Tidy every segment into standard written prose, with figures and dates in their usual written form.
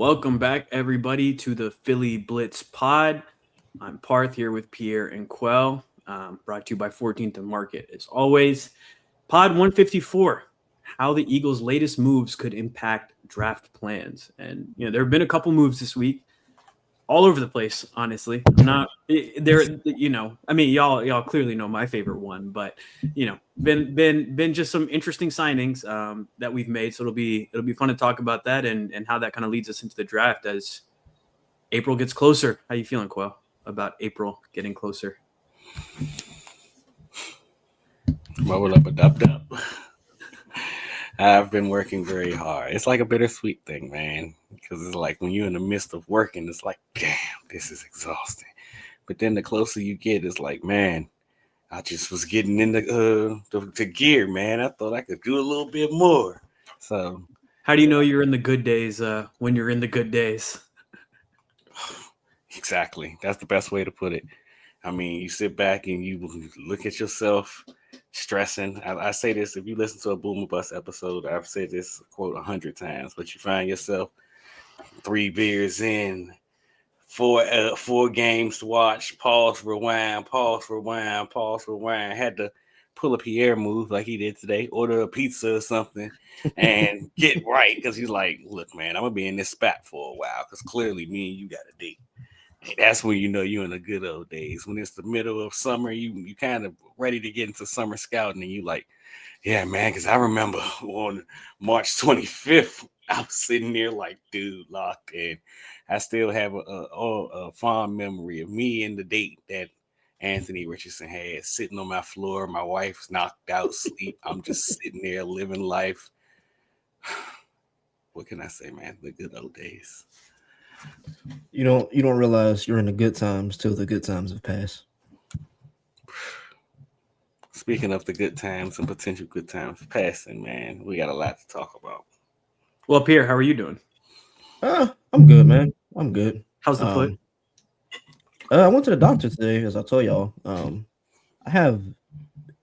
Welcome back, everybody, to the Philly Blitz Pod. I'm Parth here with Pierre and Quell, brought to you by 14th and Market. As always, Pod 154, how the Eagles' latest moves could impact draft plans. And, there have been a couple moves this week, all over the place, honestly. I'm not there, y'all clearly know my favorite one, but been just some interesting signings that we've made. So it'll be fun to talk about that and how that kind of leads us into the draft as April gets closer. How you feeling, Quell, about April getting closer? Roll up a dub. I've been working very hard. It's like a bittersweet thing, man. Because it's like when you're in the midst of working, it's like, damn, this is exhausting. But then the closer you get, it's like, man, I just was getting into the gear, man. I thought I could do a little bit more. So, how do you know you're in the good days when you're in the good days? Exactly. That's the best way to put it. I mean, you sit back and you look at yourself stressing. I say this, if you listen to a Boomer Bust episode, I've said this quote 100 times, but you find yourself 3 beers in, four games to watch, pause, rewind. Had to pull a Pierre move like he did today, order a pizza or something, and get right, because he's like, look, man, I'm going to be in this spot for a while, because clearly me and you got a date. And that's when you know you're in the good old days. When it's the middle of summer, you kind of ready to get into summer scouting, and you like, yeah, man, because I remember on March 25th, I was sitting there like, dude, locked in. I still have a fond memory of me and the date that Anthony Richardson had, sitting on my floor. My wife's knocked out, sleep. I'm just sitting there living life. What can I say, man? The good old days. You don't realize you're in the good times till the good times have passed. Speaking of the good times and potential good times passing, man, we got a lot to talk about. Well, Pierre, how are you doing? I'm good, man. I'm good. How's the foot? I went to the doctor today, as I told y'all. I have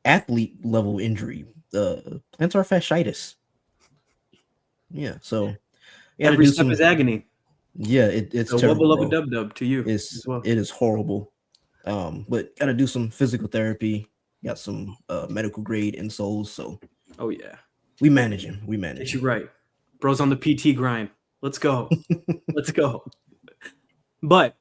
athlete level injury, plantar fasciitis. Yeah, so every step is agony. Yeah, it's so terrible. Wubba lubba dub to you. It is horrible. But gotta do some physical therapy. Got some medical grade insoles. So oh yeah, we managing. Get you right, bros on the PT grind. Let's go. Let's go. But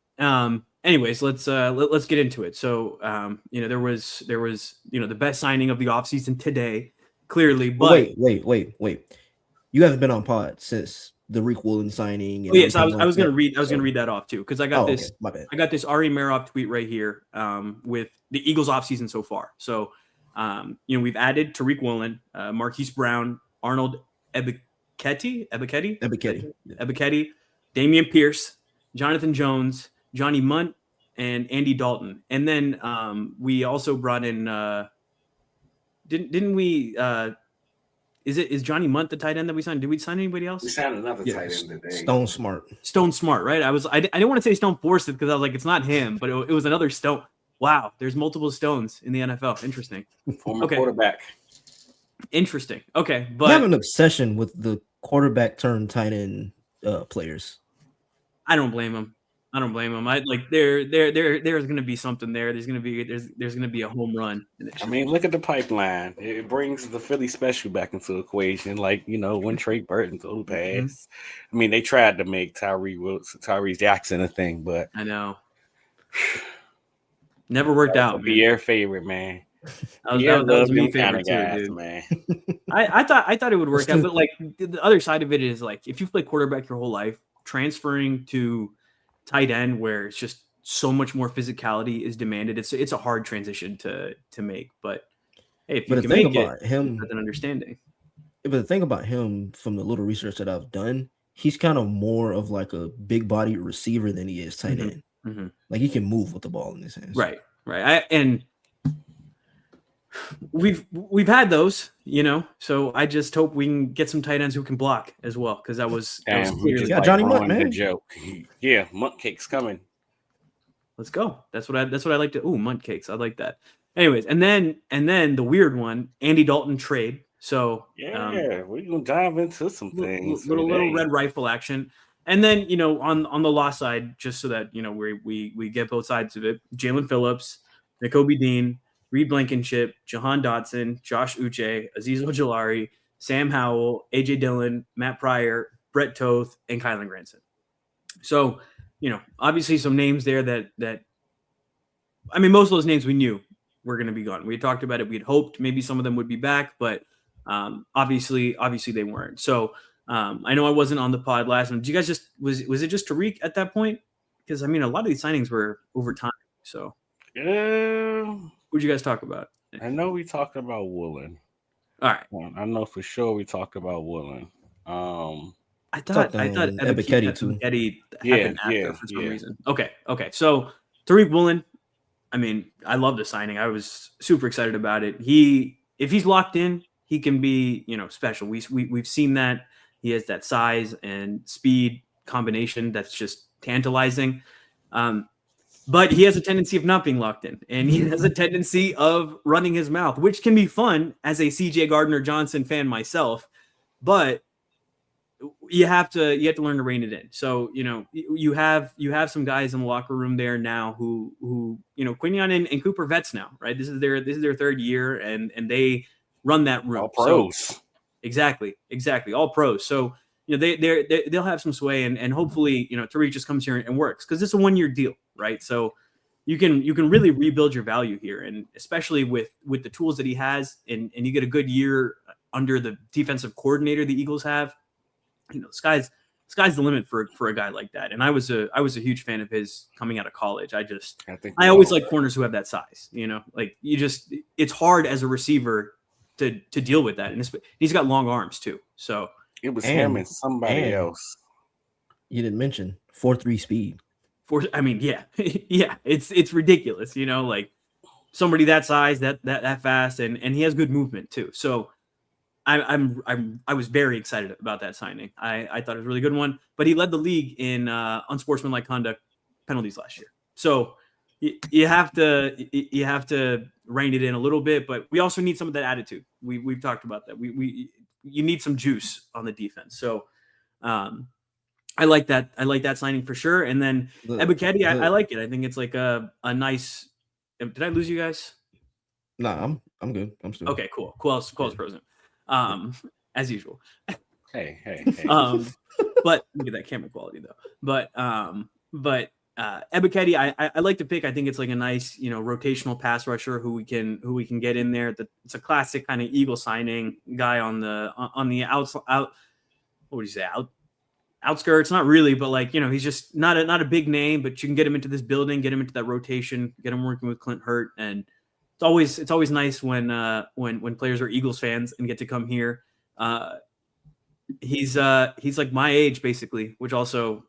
anyways, let's get into it. So there was the best signing of the offseason today, clearly. But wait. You haven't been on pod since the Quell signing. Oh yes, I was gonna read that off too, because I got this. Okay, my bad. I got this Ari Meroff tweet right here with the Eagles offseason so far. So we've added Tariq Woolen, Marquise Brown, Arnold Ebiketie, Damian Pierce, Jonathan Jones, Johnny Munt, and Andy Dalton. And then we also brought in didn't we is Johnny Munt the tight end that we signed? Did we sign anybody else? We signed another tight end today. Stone Smart, right? I didn't want to say Stone Forsythe because I was like, it's not him, but it was another Stone. Wow, there's multiple Stones in the NFL. Interesting. Former quarterback. Interesting. Okay, but I have an obsession with the quarterback turned tight end players. I don't blame him. I like there's going to be something there. There's going to be a home run. I mean, look at the pipeline. It brings the Philly special back into the equation. Like, when Trey Burton threw the pass. Mm-hmm. I mean, they tried to make Tyree Jackson a thing, but I know. Never worked out. Pierre favorite, man. That was my favorite too, dude. Man. I thought it would work out, but like the other side of it is like if you've played quarterback your whole life, transferring to tight end where it's just so much more physicality is demanded. It's a hard transition to make, but hey, if you can make it, him with an understanding. But the thing about him, from the little research that I've done, he's kind of more of like a big body receiver than he is tight end. Mm-hmm. Like he can move with the ball in his hands. Right. And we've had those, so I just hope we can get some tight ends who can block as well, because that was clearly Johnny Munt, man. Joke. Yeah, Munt Cake's coming. Let's go. That's what I like to. Ooh, Munt Cakes. I like that. Anyways, and then the weird one, Andy Dalton trade. So we're gonna dive into some things. Little red rifle action. And then, on the loss side, just so that, we get both sides of it, Jalen Phillips, Nakobe Dean, Reed Blankenship, Jahan Dotson, Josh Uche, Aziz Ojolari, Sam Howell, AJ Dillon, Matt Pryor, Brett Toth, and Kylan Granson. So, obviously some names there that I mean, most of those names we knew were going to be gone. We had talked about it. We had hoped maybe some of them would be back, but obviously they weren't. So I know I wasn't on the pod last time. Did you guys was it just Tariq at that point? Because I mean, a lot of these signings were over time. So what'd you guys talk about? I know we talked about Woolen. All right. I know for sure we talked about Woolen. I thought Ebiketie too. Happened after for some reason. Okay. So Tariq Woolen, I mean, I love the signing. I was super excited about it. If he's locked in, he can be, special. We've seen that. He has that size and speed combination that's just tantalizing. But he has a tendency of not being locked in, and he has a tendency of running his mouth, which can be fun as a CJ Gardner-Johnson fan myself. But you have to learn to rein it in. So, you have some guys in the locker room there now who Quinion and Cooper vets now, right? This is their third year, and they run that room. All pros. So, exactly. All pros. So, they'll have some sway, and hopefully, Tariq just comes here and works, because it's a 1-year deal, right? So you can really rebuild your value here, and especially with the tools that he has, and you get a good year under the defensive coordinator the Eagles have. The sky's the limit for a guy like that. And I was a huge fan of his coming out of college. I always like corners who have that size. It's hard as a receiver to deal with that, and he's got long arms too. So it was him and somebody else. You didn't mention 4.3 speed. I mean, yeah, it's ridiculous. Somebody that size, that fast, and he has good movement too. So I was very excited about that signing. I thought it was a really good one, but he led the league in unsportsmanlike conduct penalties last year. So you have to rein it in a little bit, but we also need some of that attitude. We've talked about that. You need some juice on the defense. So I like that. I like that signing for sure. And then Ebiketie, I like it. I think it's like a nice. Did I lose you guys? Nah, I'm good. I'm still okay. Cool. Quell's frozen. As usual. Hey. But look at that camera quality though. But Ebiketie, I like to pick. I think it's like a nice, rotational pass rusher who we can get in there. It's a classic kind of Eagle signing guy on the out. What would you say? Outskirts, not really, but he's just not a big name, but you can get him into this building, get him into that rotation, get him working with Clint Hurt, and it's always nice when players are Eagles fans and get to come here. He's like my age basically, which also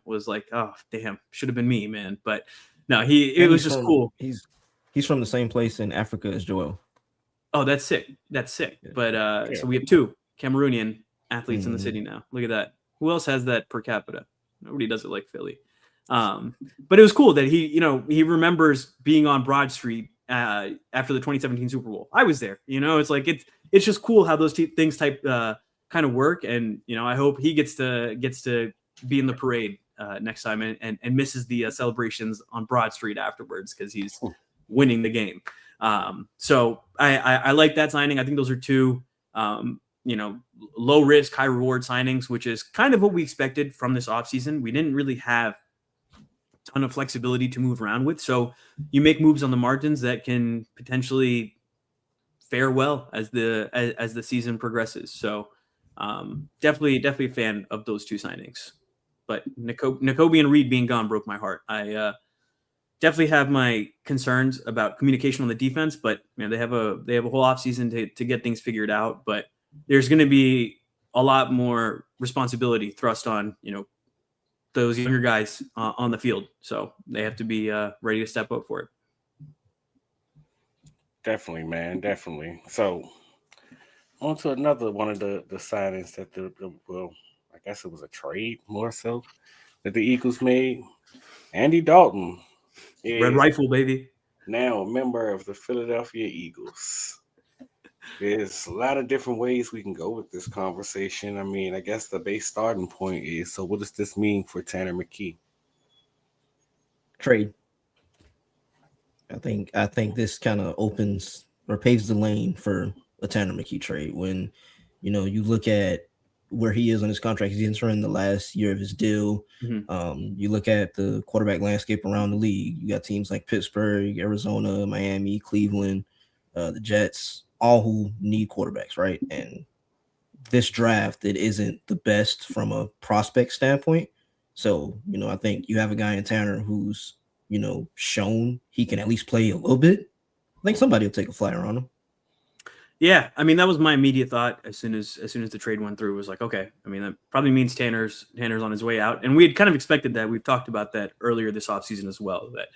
was like, oh damn, should have been me, man. But no, it was just cool. He's from the same place in Africa as Joel. Oh, that's sick. Yeah. But so we have 2 Cameroonian athletes in the city now. Look at that. Who else has that per capita? Nobody does it like Philly. But it was cool that he remembers being on Broad Street after the 2017 Super Bowl. I was there. It's like it's just cool how those things kind of work. And I hope he gets to be in the parade next time and misses the celebrations on Broad Street afterwards because he's winning the game. So I like that signing. I think those are 2. Low risk, high reward signings, which is kind of what we expected from this offseason. We didn't really have a ton of flexibility to move around with. So you make moves on the margins that can potentially fare well as the season progresses. So definitely a fan of those 2 signings. But Nakobe and Reed being gone broke my heart. I definitely have my concerns about communication on the defense, but they have a whole offseason to get things figured out. But there's going to be a lot more responsibility thrust on, those younger guys on the field. So they have to be ready to step up for it. Definitely, man. Definitely. So on to another one of the signings that I guess it was a trade more so that the Eagles made. Andy Dalton. Red Rifle, baby. Now a member of the Philadelphia Eagles. There's a lot of different ways we can go with this conversation. I mean, I guess the base starting point is, so what does this mean for Tanner McKee? Trade. I think this kind of opens or paves the lane for a Tanner McKee trade. When you look at where he is on his contract, he's entering the last year of his deal. Mhm. You look at the quarterback landscape around the league. You got teams like Pittsburgh, Arizona, Miami, Cleveland, the Jets, all who need quarterbacks, right? And this draft, it isn't the best from a prospect standpoint. So, I think you have a guy in Tanner who's, shown he can at least play a little bit. I think somebody will take a flyer on him. Yeah, I mean that was my immediate thought as soon as the trade went through. Was like, okay, I mean that probably means Tanner's on his way out, and we had kind of expected that. We've talked about that earlier this offseason as well. That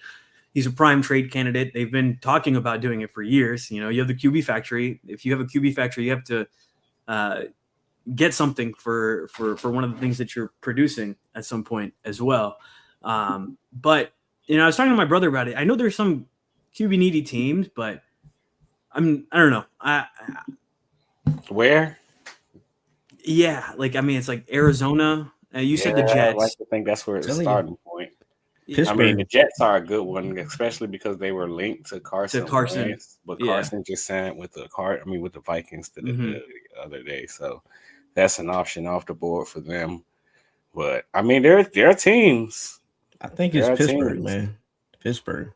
he's a prime trade candidate. They've been talking about doing it for years. You have the QB factory. If you have a QB factory, you have to get something for one of the things that you're producing at some point as well. But I was talking to my brother about it. I know there's some QB needy teams, but I don't know. Where? Yeah, it's like Arizona. You said the Jets. I like to think that's where it's the starting point. I mean, the Jets are a good one, especially because they were linked to Carson. Wentz, but Carson just signed with the Vikings the other day, so that's an option off the board for them. But I mean, there are teams. I think it's Pittsburgh, man. Pittsburgh.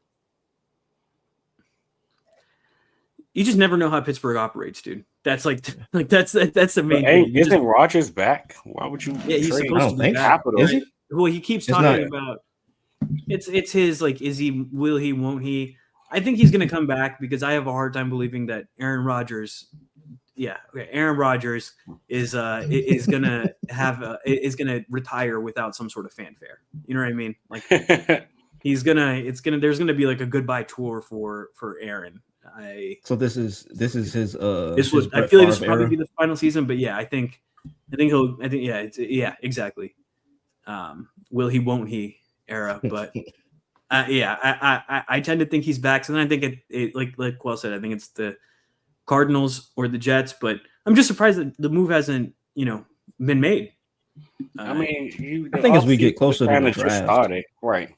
You just never know how Pittsburgh operates, dude. That's that's the main thing. Isn't Rodgers back? Why would you? Yeah, he's supposed to be back. Is he? Well, he keeps talking about it's his is he? Will he? Won't he? I think he's going to come back because I have a hard time believing that Aaron Rodgers. Yeah, okay. Aaron Rodgers is gonna is gonna retire without some sort of fanfare. You know what I mean? Like there's gonna be like a goodbye tour for Aaron. So this is his I feel like this will probably be the final season, but yeah, I think exactly. Will he, won't he era, but I tend to think he's back. So then I think it like Quell said, I think it's the Cardinals or the Jets, but I'm just surprised that the move hasn't been made. I mean, I think as we get closer to the draft, started, right?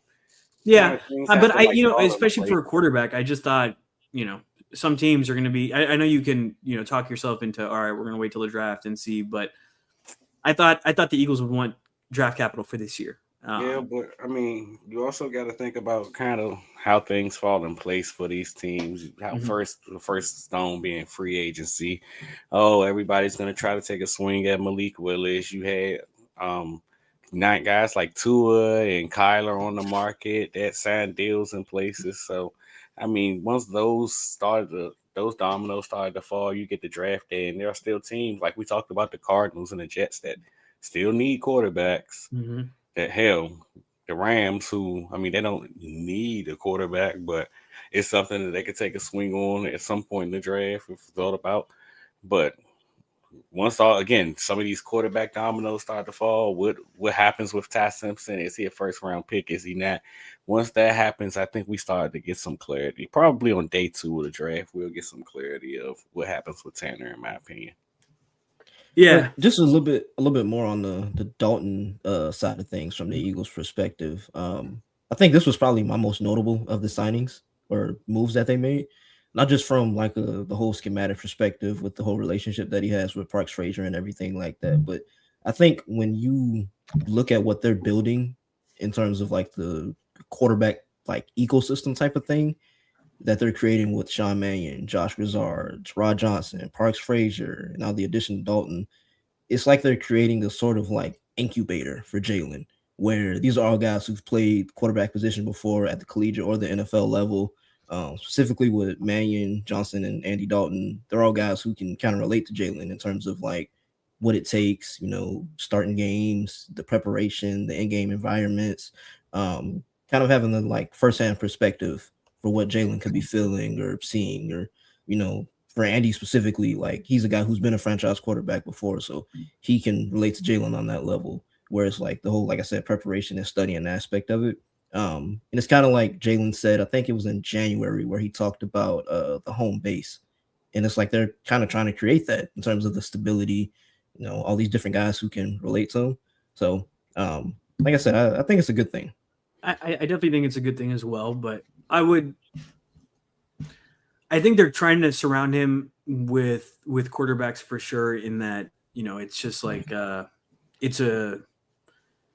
Yeah, but especially for a quarterback, I just thought some teams are going to be. I know you can talk yourself into all right, we're going to wait till the draft and see, but I thought the Eagles would want draft capital for this year. Yeah, but I mean, you also got to think about kind of how things fall in place for these teams. How the first stone being free agency. Oh, everybody's going to try to take a swing at Malik Willis. You had 9 guys like Tua and Kyler on the market that signed deals in places. So, I mean, once those dominoes started to fall, you get the draft day, and there are still teams like we talked about the Cardinals and the Jets that still need quarterbacks. Mm-hmm. That the Rams, who they don't need a quarterback, but it's something that they could take a swing on at some point in the draft if thought about. But once some of these quarterback dominoes start to fall, what happens with Ty Simpson? Is he a first round pick? Is he not? Once that happens, I think we started to get some clarity. Probably on day 2 of the draft, we'll get some clarity of what happens with Tanner, in my opinion. Yeah, but just a little bit more on the Dalton side of things from the Eagles' perspective. I think this was probably my most notable of the signings or moves that they made, not just from like the whole schematic perspective with the whole relationship that he has with Parks Frazier and everything like that. But I think when you look at what they're building in terms of like the quarterback like ecosystem type of thing that they're creating with Sean Mannion, Josh Grizzard, Rod Johnson, Parks Frazier, and now the addition of Dalton, it's like they're creating a sort of like incubator for Jalen, where these are all guys who've played quarterback position before at the collegiate or the NFL level. Specifically with Mannion, Johnson, and Andy Dalton, they're all guys who can kind of relate to Jalen in terms of like what it takes, starting games, the preparation, the in-game environments, kind of having the like firsthand perspective for what Jalen could be feeling or seeing, or, for Andy specifically, like he's a guy who's been a franchise quarterback before, so he can relate to Jalen on that level. Whereas like the whole, like I said, preparation and studying aspect of it. And it's kind of like Jalen said, I think it was in January where he talked about the home base And it's like they're kind of trying to create that in terms of the stability, all these different guys who can relate to him. So, like I said, I think it's a good thing. I definitely think it's a good thing as well, but I think they're trying to surround him with quarterbacks for sure, in that, it's just like it's a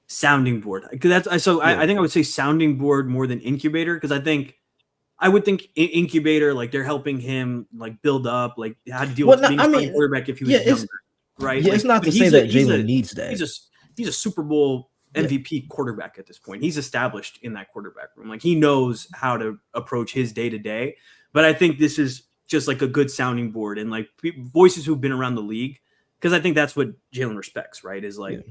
sounding board. Because I think I would say sounding board more than incubator, because I would think incubator, like they're helping him like build up, like how to deal with being a starting quarterback if he was younger, right? Yeah, like, it's not to say that Jalen needs that. He's a Super Bowl MVP quarterback at this point. He's established in that quarterback room. Like, he knows how to approach his day to day. But I think this is just like a good sounding board, and like voices who've been around the league, because I think that's what Jalen respects, right? Is like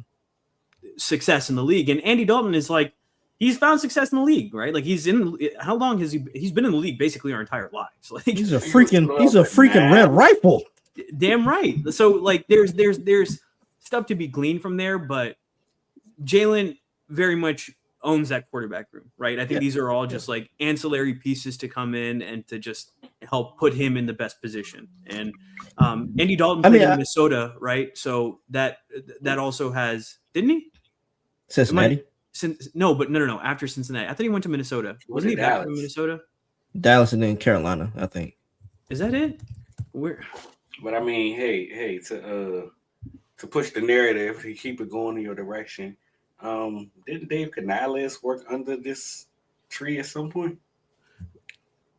success in the league. And Andy Dalton is like, he's found success in the league, right? Like, how long has he's been in the league basically our entire lives. Like, he's a freaking red rifle. Damn right. So like there's stuff to be gleaned from there, but Jalen very much owns that quarterback room, right? I think these are all just like ancillary pieces to come in and to just help put him in the best position. And Andy Dalton played in Minnesota, right? So that also has, didn't he? Cincinnati. No. After Cincinnati, I thought he went to Minnesota. Wasn't he back from Minnesota? Dallas and then Carolina, I think. Is that it? Where? But I mean, hey, to push the narrative, to keep it going in your direction. Didn't Dave Canales work under this tree at some point?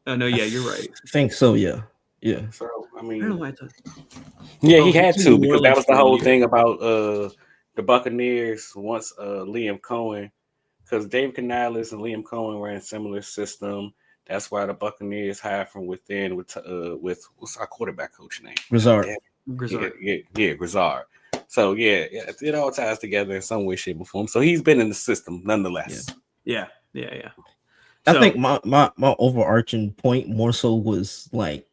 Oh no, yeah, you're right. I think so, yeah. So I mean, I don't know why I thought. Yeah, he had to, because that was the whole thing about the Buccaneers once Liam Cohen, because Dave Canales and Liam Cohen ran a similar system. That's why the Buccaneers hired from within with what's our quarterback coach name? Grizzard. Yeah, Grizzard. So yeah, it all ties together in some way, shape, or form. So he's been in the system nonetheless. Yeah. I think my overarching point more so was like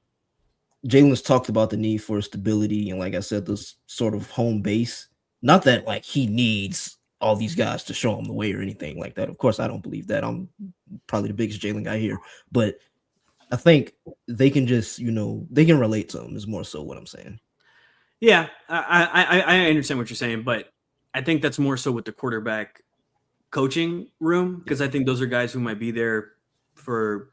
Jalen's talked about the need for stability and, like I said, this sort of home base. Not that like he needs all these guys to show him the way or anything like that. Of course, I don't believe that. I'm probably the biggest Jalen guy here, but I think they can just, they can relate to him is more so what I'm saying. Yeah, I understand what you're saying, but I think that's more so with the quarterback coaching room, because I think those are guys who might be there for,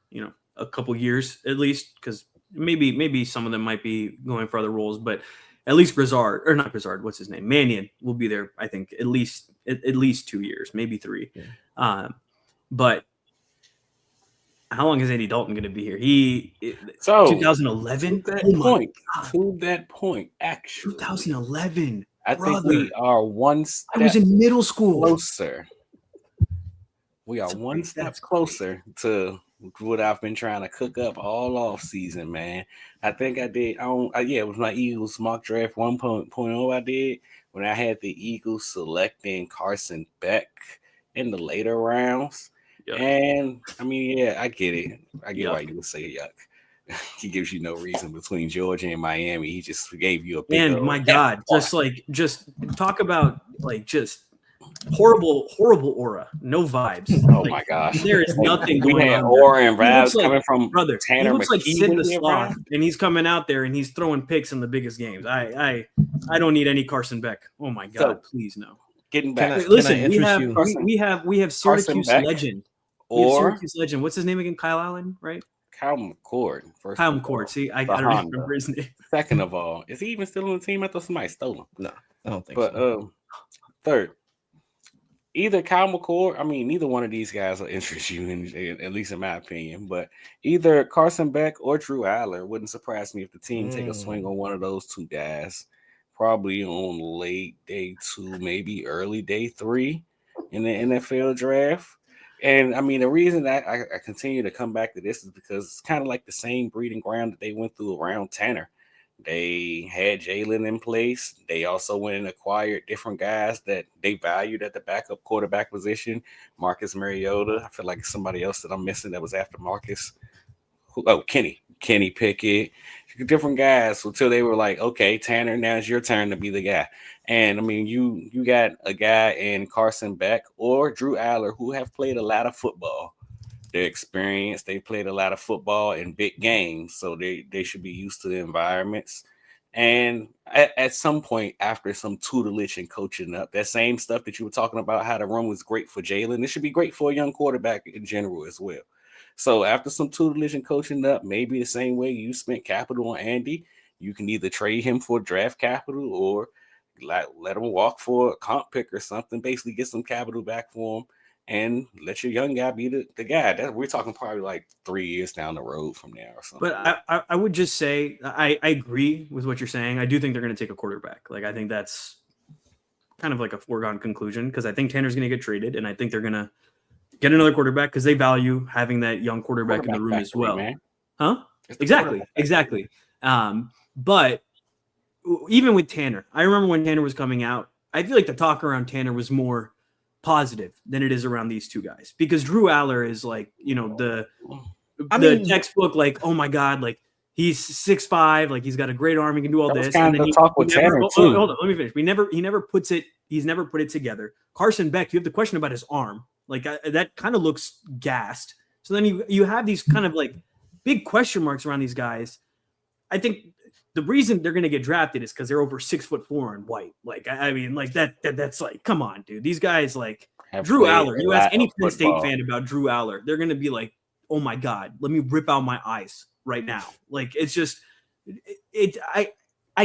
a couple years at least, because maybe some of them might be going for other roles, but at least what's his name? Mannion will be there, I think, at least 2 years, maybe 3. Yeah. But how long is Andy Dalton going to be here? 2011. To that point, actually, 2011. I think we are one step. I was in middle school. Closer. We are one step closer to what I've been trying to cook up all off season, man. I think I did. It was my Eagles mock draft 1.0. I did when I had the Eagles selecting Carson Beck in the later rounds. Yep. And I mean, yeah, I get it. I get why you would say yuck. He gives you no reason between Georgia and Miami. He just gave you a big. And my God, just talk about like just horrible aura, no vibes. Oh my gosh, there is nothing going on. Aura and vibes coming from brother. Tanner. He looks like Sid the Sloth, and he's coming out there and he's throwing picks in the biggest games. I don't need any Carson Beck. Oh my God, please no. Getting back. Listen, we have Syracuse legend. Syracuse legend. What's his name again? Kyle Allen, right? Kyle McCord. Kyle McCord. See, I don't remember his name. Second of all, is he even still on the team? I thought somebody stole him. No, I don't think so. Third, either Kyle McCord, I mean, neither one of these guys will interest you, at least in my opinion, but either Carson Beck or Drew Aller wouldn't surprise me if the team take a swing on one of those two guys, probably on late day 2, maybe early day 3 in the NFL draft. And I mean, the reason that I continue to come back to this is because it's kind of like the same breeding ground that they went through around Tanner. They had Jalen in place. They also went and acquired different guys that they valued at the backup quarterback position. Marcus Mariota. I feel like it's somebody else that I'm missing that was after Marcus. Kenny Pickett. Different guys until they were like, okay, Tanner, now it's your turn to be the guy. And I mean, you got a guy in Carson Beck or Drew Aller who have played a lot of football. They're experienced. They played a lot of football in big games, so they should be used to the environments. And at some point, after some tutelage and coaching up, that same stuff that you were talking about, how the run was great for Jalen, it should be great for a young quarterback in general as well. So after some tutelage and coaching up, maybe the same way you spent capital on Andy, you can either trade him for draft capital or let him walk for a comp pick or something. Basically, get some capital back for him and let your young guy be the guy. That we're talking probably like 3 years down the road from there or something. But I would just say I agree with what you're saying. I do think they're going to take a quarterback. Like, I think that's kind of like a foregone conclusion because I think Tanner's going to get traded, and I think they're going to get another quarterback because they value having that young quarterback in the room as well. Man. Huh? Exactly. But even with Tanner, I remember when Tanner was coming out, I feel like the talk around Tanner was more positive than it is around these two guys because Drew Aller is like, the textbook, like, oh my God, like he's 6'5", like he's got a great arm, he can do all this. And then talk with Tanner too. Hold on, let me finish. He never puts it. He's never put it together. Carson Beck, you have the question about his arm, like that kind of looks gassed. So then you have these kind of like big question marks around these guys. I think the reason they're going to get drafted is because they're over 6'4" and white. Like, I mean, like that's like, come on, dude. These guys, like Drew Aller, you ask any Penn State fan about Drew Aller, they're going to be like, oh my God, let me rip out my eyes right now. Like, it's just, I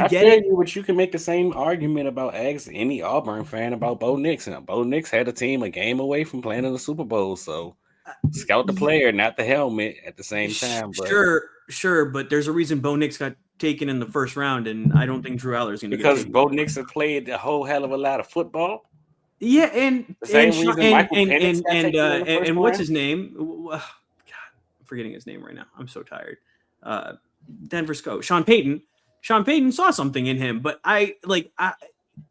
get it. But you can make the same argument about any Auburn fan about Bo Nix. And Bo Nix had a team a game away from playing in the Super Bowl. So scout the player, not the helmet at the same time. But. Sure. But there's a reason Bo Nix got taken in the first round, and I don't think Drew Aller is going to get taken. Because Bo Nix has played a whole hell of a lot of football. Yeah, and what's his name? God, I'm forgetting his name right now. I'm so tired. Denver's coach, Sean Payton. Sean Payton saw something in him, but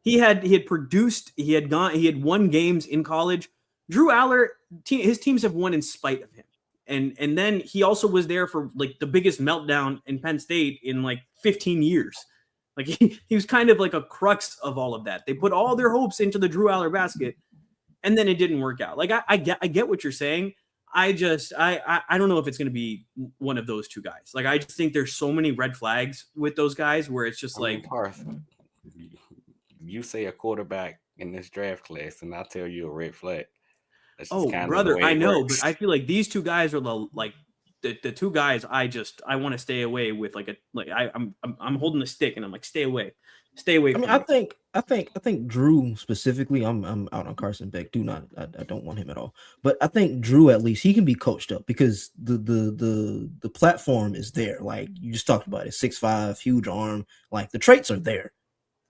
he had produced. He had won games in college. Drew Aller, his teams have won in spite of him. And then he also was there for like the biggest meltdown in Penn State in like 15 years. Like he was kind of like a crux of all of that. They put all their hopes into the Drew Aller basket, and then it didn't work out. Like I get what you're saying. I don't know if it's going to be one of those two guys. Like I just think there's so many red flags with those guys where it's just like Parth, you say a quarterback in this draft class, and I'll tell you a red flag. Oh, brother, I know, but I feel like these two guys are the two guys I want to stay away with. I'm holding the stick and I'm like, stay away. I mean, I think Drew specifically. I'm out on Carson Beck. I don't want him at all. But I think Drew, at least he can be coached up because the platform is there. Like you just talked about it, 6'5", huge arm. Like the traits are there,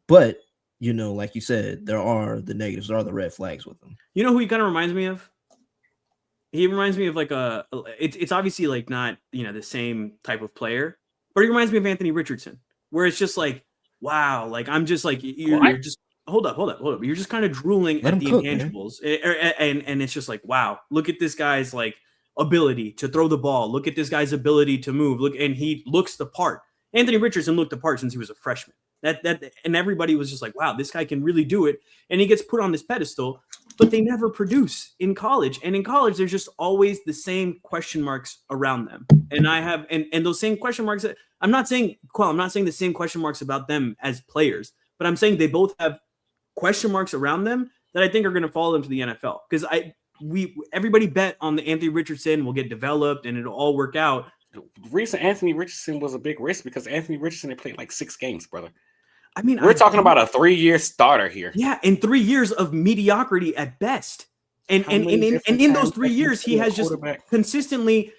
but. Like you said, there are the negatives, there are the red flags with them. You know who he kind of reminds me of? He reminds me of like it's obviously like not, the same type of player, but he reminds me of Anthony Richardson, where it's just like, wow, like I'm just like, you're just, hold up. You're just kind of drooling at the intangibles. And it's just like, wow, look at this guy's like ability to throw the ball. Look at this guy's ability to move. And he looks the part. Anthony Richardson looked the part since he was a freshman. And everybody was just like, wow, this guy can really do it. And he gets put on this pedestal, but they never produce in college. And in college, there's just always the same question marks around them. And and those same question marks, I'm not saying the same question marks about them as players, but I'm saying they both have question marks around them that I think are going to follow them to the NFL. Because everybody bet on the Anthony Richardson will get developed and it'll all work out. The reason Anthony Richardson was a big risk because Anthony Richardson had played like 6 games, brother. I mean, we're talking about a 3-year starter here. Yeah, and 3 years of mediocrity at best. And in those 3 years, he has just consistently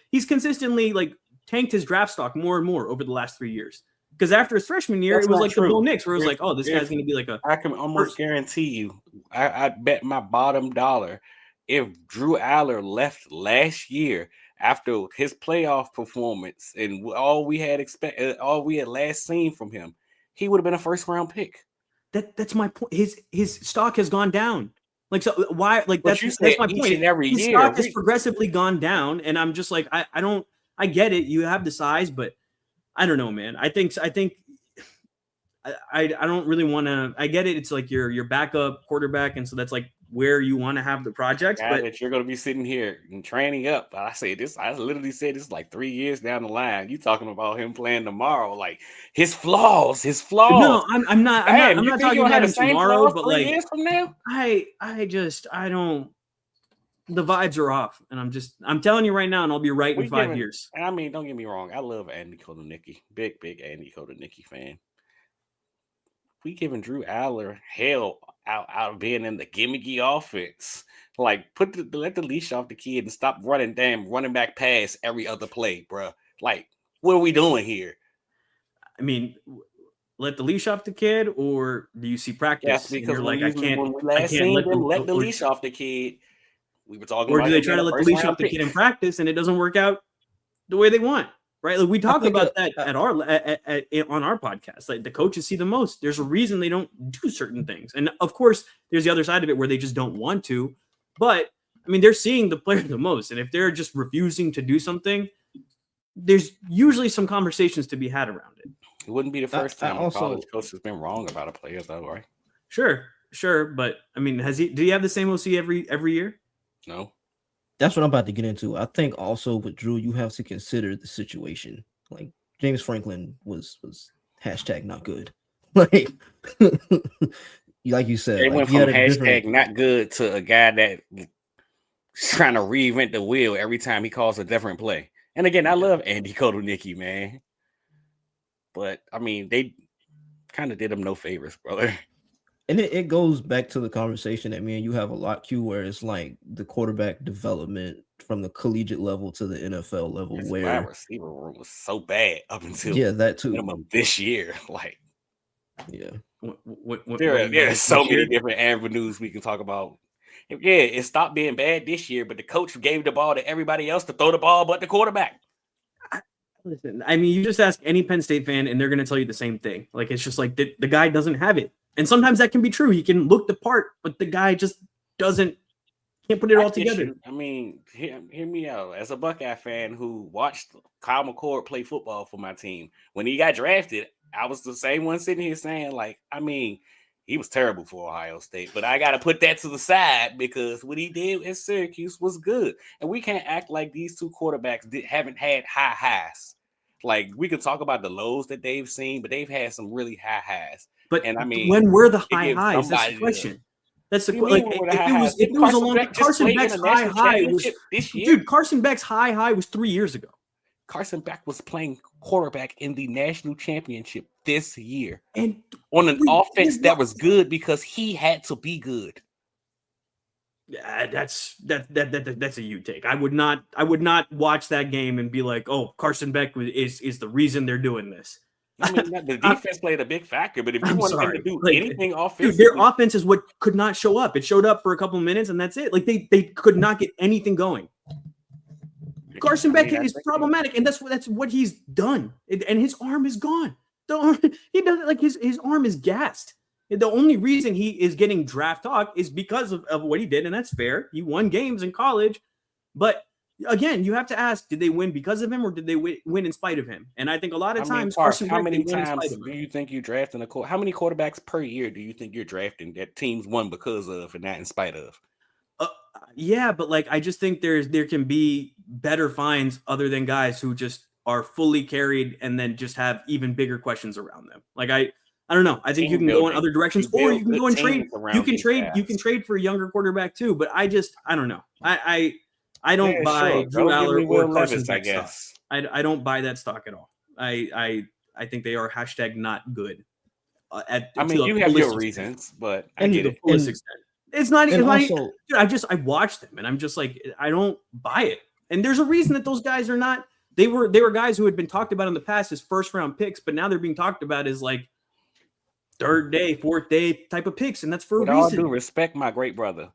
like tanked his draft stock more and more over the last 3 years. Because after his freshman year, it was like the Bill Knicks, where it was like, oh, this guy's going to be like I can almost guarantee you, I bet my bottom dollar, if Drew Aller left last year after his playoff performance and all we had last seen from him, he would have been a first-round pick. That's my point. His stock has gone down. Like, so why? Like that's my point. His stock has progressively gone down, and I'm just like, I get it. You have the size, but I don't know, man. I think I don't really want to. I get it. It's like your backup quarterback, and so that's like where you want to have the projects. Guy But that you're going to be sitting here and training up. I say this. I literally said this like 3 years down the line. You talking about him playing tomorrow? Like his flaws. no, I'm not You think talking you'll about have the him same tomorrow. flaws But 3 like years from now? I don't. The vibes are off, and I'm telling you right now, and I'll be right in 5 years. I mean, don't get me wrong. I love Andy Kotelnicki. Big Andy Kotelnicki fan. We giving Drew Aller hell out of being in the gimmicky offense. Like, let the leash off the kid and stop running back pass every other play, bro. Like, what are we doing here? I mean, let the leash off the kid, or do you see practice? Yes, because you're like, I can't let the leash off the kid. We were talking or about, do they try to let the leash off the kid in practice and it doesn't work out the way they want? Right? Like we talked about that on our podcast. Like the coaches see the most. There's a reason they don't do certain things, and of course, there's the other side of it where they just don't want to. But I mean, they're seeing the player the most, and if they're just refusing to do something, there's usually some conversations to be had around it. It wouldn't be the first time a college coach has been wrong about a player, though, right? Sure, but I mean, did he have the same OC every year? No. That's what I'm about to get into. I think also with Drew, you have to consider the situation. Like James Franklin was hashtag not good. Like you said, they went from hashtag not good to a guy that trying to reinvent the wheel every time he calls a different play. And again, I love Andy Kotelnicki, man. But I mean, they kind of did him no favors, brother. And it goes back to the conversation that me and you have a lot, Q, where it's like the quarterback development from the collegiate level to the NFL level, where wide receiver room was so bad up until that too minimum this year. Like, there are so many different avenues we can talk about. Yeah, it stopped being bad this year, but the coach gave the ball to everybody else to throw the ball, but the quarterback. Listen, I mean, you just ask any Penn State fan, and they're going to tell you the same thing. Like, it's just like the guy doesn't have it. And sometimes that can be true. He can look the part, but the guy just can't put it all together. I mean, hear me out. As a Buckeye fan who watched Kyle McCord play football for my team, when he got drafted, I was the same one sitting here saying, like, I mean, he was terrible for Ohio State, but I got to put that to the side because what he did at Syracuse was good. And we can't act like these two quarterbacks haven't had high highs. Like, we can talk about the lows that they've seen, but they've had some really high highs. But and I mean, when were the high highs? That's the question. That's the question. Like, if it was a long Carson Beck's high was this year. Dude, Carson Beck's high was 3 years ago. Carson Beck was playing quarterback in the national championship this year, and on an offense that was good because he had to be good. That's a you take. I would not watch that game and be like, oh, Carson Beck is the reason they're doing this. I mean, the defense played a big factor, but if you want them to do anything offensively, their offense is what could not show up. It showed up for a couple of minutes, and that's it. Like they could not get anything going. Carson Beck is problematic, and that's what he's done. And his arm is gone. He doesn't like his arm is gassed. The only reason he is getting draft talk is because of what he did, and that's fair. He won games in college, but again, you have to ask: did they win because of him, or did they win in spite of him? And I think a lot of times, how many times do you think you drafting how many quarterbacks per year do you think you're drafting that teams won because of and not in spite of? Yeah, but like I just think there can be better finds other than guys who just are fully carried and then just have even bigger questions around them. Like I don't know. I think you can go in other directions, or you can go and trade. You can trade for a younger quarterback too. But I don't know. I don't buy Drew Aller or Carson Beck stock. I don't buy that stock at all. I think they are hashtag not good. I mean, you have your reasons, but I get it. It's not dude, I watched them and I'm just like, I don't buy it. And there's a reason that those guys are not. They were guys who had been talked about in the past as first round picks, but now they're being talked about as like third day, fourth day type of picks, and that's for a reason. With all due respect, my great brother,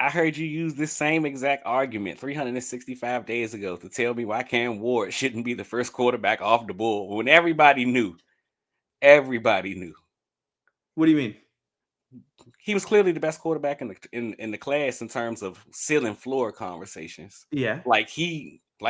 I heard you use this same exact argument 365 days ago to tell me why Cam Ward shouldn't be the first quarterback off the board when everybody knew. Everybody knew. What do you mean? He was clearly the best quarterback in the class in terms of ceiling floor conversations. Yeah. Like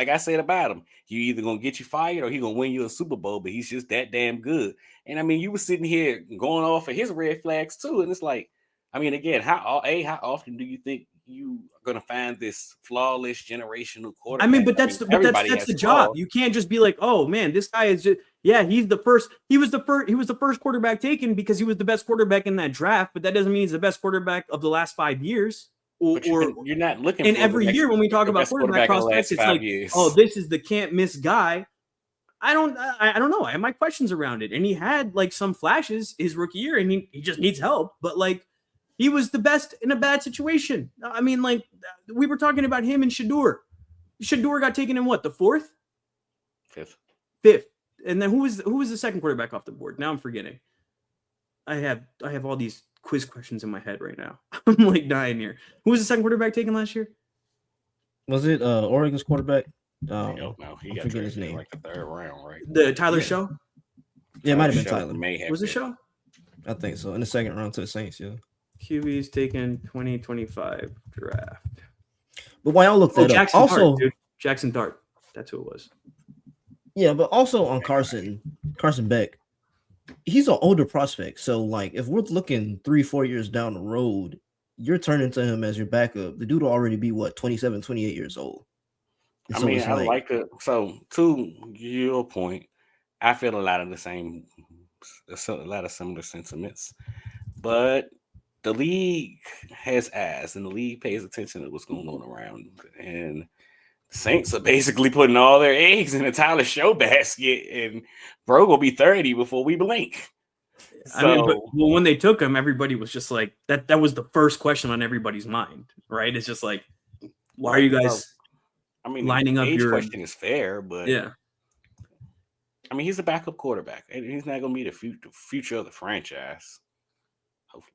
I said about him, he either gonna get you fired or he gonna win you a Super Bowl, but he's just that damn good. And I mean, you were sitting here going off of his red flags too, and it's like, I mean, again, how often do you think you are going to find this flawless generational quarterback? I mean, but that's everybody that's has the job. flaws. You can't just be like, oh man, this guy is just he's the first. He was the first quarterback taken because he was the best quarterback in that draft. But that doesn't mean he's the best quarterback of the last 5 years. Or you're not looking. And for every year when we talk about quarterback prospects, it's like, oh, this is the can't miss guy. I don't know. I have my questions around it. And he had like some flashes his rookie year, and he just needs help. But like, he was the best in a bad situation. I mean, like, we were talking about him and Shador. Shador got taken in what, the 4th? 5th. And then who was the second quarterback off the board? Now I'm forgetting. I have all these quiz questions in my head right now. I'm like dying here. Who was the second quarterback taken last year? Was it Oregon's quarterback? No, he got his name like the 3rd round, right? The Tyler Show? Yeah, it might have been Tyler. Was it Show? I think so. In the 2nd round to the Saints, yeah. QB's taken 2025 draft. But why y'all look that up? Also, Jackson Dart. That's who it was. Yeah, but also on Carson Beck, he's an older prospect. So, like, if we're looking 3-4 years down the road, you're turning to him as your backup. The dude will already be, 27, 28 years old. And I mean, I like it. So, to your point, I feel a lot of similar sentiments. But the league has eyes, and the league pays attention to what's going on around. And the Saints are basically putting all their eggs in the Tyler Show basket, and bro will be 30 before we blink. So, I mean, but when they took him, everybody was just like, that was the first question on everybody's mind, right? It's just like, why are you guys lining up your question is fair, but yeah. I mean, he's a backup quarterback, and he's not going to be the future of the franchise. Hopefully.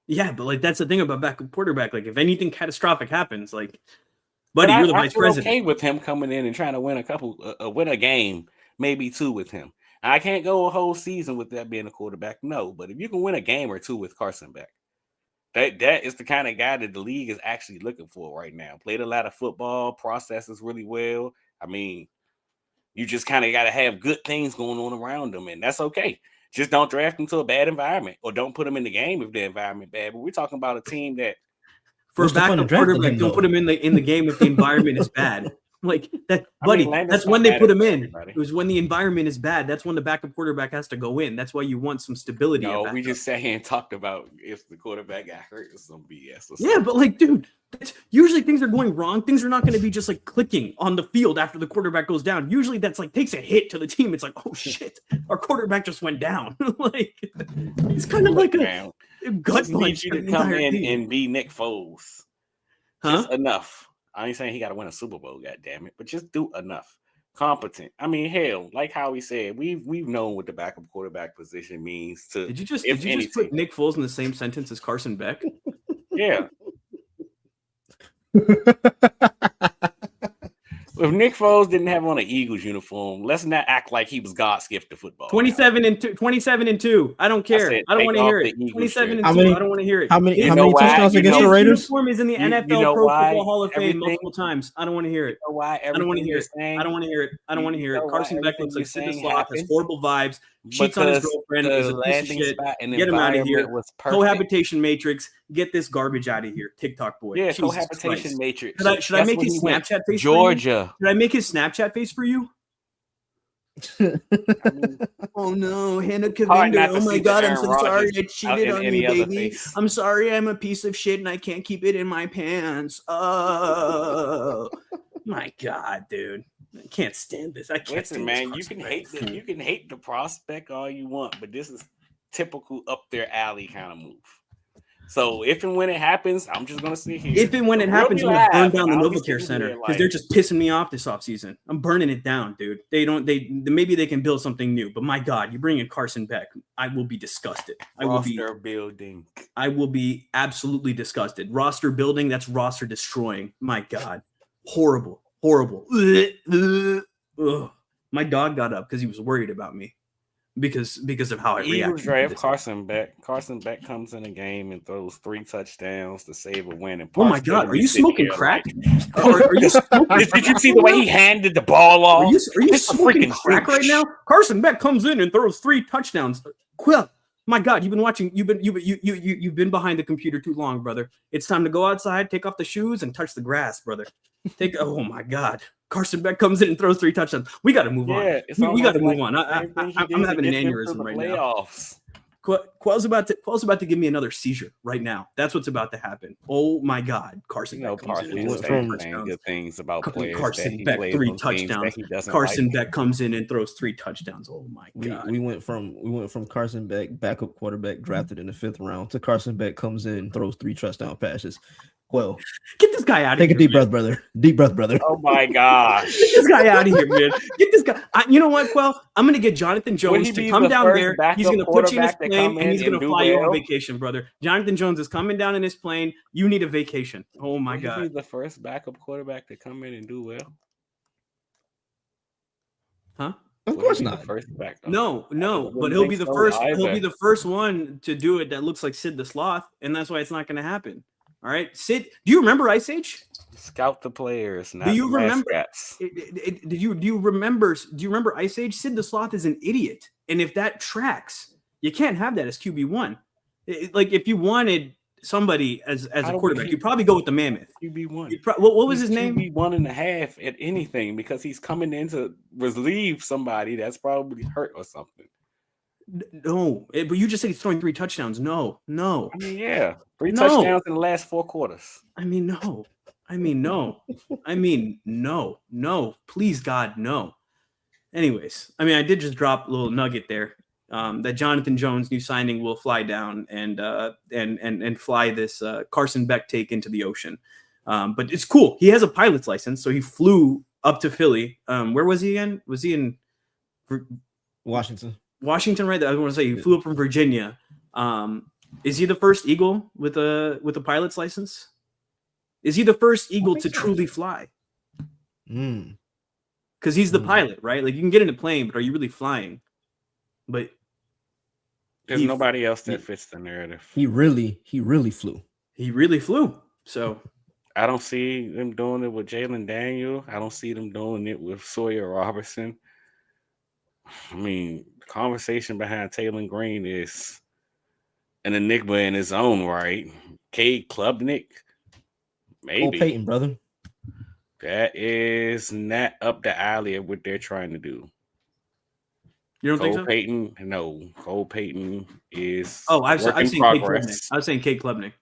Yeah, but like that's the thing about backup quarterback. Like, if anything catastrophic happens, like, buddy, you're the vice president. Okay with him coming in and trying to win a game, maybe 2 with him. I can't go a whole season with that being a quarterback, no. But if you can win a game or 2 with Carson Beck, that is the kind of guy that the league is actually looking for right now. Played a lot of football, processes really well. I mean, you just kind of got to have good things going on around him, and that's okay. Just don't draft him to a bad environment, or don't put him in the game if the environment bad. But we're talking about a team that, for a backup quarterback, don't put him in the game if the environment is bad. Like that, buddy. That's when they put him in. It was when the environment is bad. That's when the backup quarterback has to go in. That's why you want some stability. No, we just sat here and talked about if the quarterback got hurt or some BS. Or yeah, but like, dude, usually things are going wrong. Things are not going to be just like clicking on the field after the quarterback goes down. Usually, that's like takes a hit to the team. It's like, oh shit, our quarterback just went down. Like, it's kind of like a gut punch. You to come in and be Nick Foles. Just enough. I ain't saying he got to win a Super Bowl, goddamn it, but just do enough. Competent. I mean, hell, like how we said, we've known what the backup quarterback position means. Did you just put Nick Foles in the same sentence as Carson Beck? Yeah. If Nick Foles didn't have on an Eagles uniform, let's not act like he was God's gift to football. 27 and 2. I don't care. I don't want to hear it. 27 and 2. I don't want to hear it. How many touchdowns against the Raiders? His uniform is in the NFL Pro Football Hall of Fame multiple times. I don't want to hear it. I don't want to hear it. I don't want to hear it. I don't want to hear it. Carson Beck looks like Sid the Sloth, has horrible vibes, cheats on his girlfriend, is a piece of shit. Get him out of here. Cohabitation Matrix. Get this garbage out of here. TikTok boy. Yeah, cohabitation Matrix. Should I make his Snapchat face Georgia? Should I make his Snapchat face for you? Oh no, Hannah Kavinda. Oh my god, I'm so sorry I cheated on you, baby. I'm sorry I'm a piece of shit and I can't keep it in my pants. Oh my god, dude. I can't stand this. I can't. Listen, man, you can hate the prospect all you want, but this is typical up their alley kind of move. So if and when it happens, I'm just gonna sit here. If and when it happens, I'm gonna burn down the NovaCare Center because they're just pissing me off this offseason. I'm burning it down, dude. Maybe they can build something new, but my God, you bring in Carson Beck, I will be disgusted. I will be absolutely disgusted. Roster building, that's roster destroying. My God, horrible. Ugh. My dog got up because he was worried about me. Because of how I reacted. Draft Carson Beck. Carson Beck comes in a game and throws 3 touchdowns to save a win. And oh my God, are you smoking crack? Did you see the way he handed the ball off? Are you smoking crack right now? Carson Beck comes in and throws 3 touchdowns. Quell, My God, you've been behind the computer too long, brother. It's time to go outside, take off the shoes, and touch the grass, brother. Oh my God. Carson Beck comes in and throws 3 touchdowns. We got to move on. We got to move on. I'm having an aneurysm right now. Quell's about to give me another seizure right now. That's what's about to happen. Oh my God, Carson Beck comes in and throws 3 touchdowns. Good things about players. Carson Beck 3 touchdowns. Carson Beck comes in and throws 3 touchdowns. Oh my God. We went from Carson Beck, backup quarterback drafted in the 5th round, to Carson Beck comes in and throws 3 touchdown passes. Well, get this guy out of here. Take a deep breath, brother. Deep breath, brother. Oh my gosh. Get this guy out of here, man. Get this guy. You know what, Quell? I'm going to get Jonathan Jones to come down there. He's going to put you in his plane and he's going to fly you on vacation, brother. Jonathan Jones is coming down in his plane. You need a vacation. Oh my God. He's the first backup quarterback to come in and do well. Huh? Of course not. First back, no, but he'll be the first. He'll be the first one to do it that looks like Sid the Sloth, and that's why it's not going to happen. All right, Sid. Do you remember Ice Age? Scout the players. Not do you remember? Do you remember Ice Age? Sid the Sloth is an idiot, and if that tracks, you can't have that as QB1. Like if you wanted somebody as a quarterback, you'd probably go with the Mammoth. QB1. What was his name? QB1.5 at anything, because he's coming in to relieve somebody that's probably hurt or something. No, but you just said he's throwing 3 touchdowns. No. I mean, yeah, 3 touchdowns in the last 4 quarters. I mean, no. Please, God, no. Anyways, I mean, I did just drop a little nugget there. That Jonathan Jones new signing will fly down and fly this Carson Beck take into the ocean. But it's cool. He has a pilot's license, so he flew up to Philly. Where was he again? Was he in Washington? Washington, right? I want to say he flew up from Virginia. Is he the first Eagle with a pilot's license? Is he the first Eagle to truly fly? Because he's the pilot, right? Like you can get in a plane, but are you really flying? But there's nobody else that fits the narrative. He really flew. He really flew. So I don't see them doing it with Jalen Daniel. I don't see them doing it with Sawyer Robertson. I mean, the conversation behind Taylor Green is an enigma in his own right. Cade Klubnik, maybe. Cole Payton, brother. That is not up the alley of what they're trying to do. You don't think so? Payton, no. Cole Payton is. Oh, I've seen Cade Klubnik. I was saying Cade Klubnik.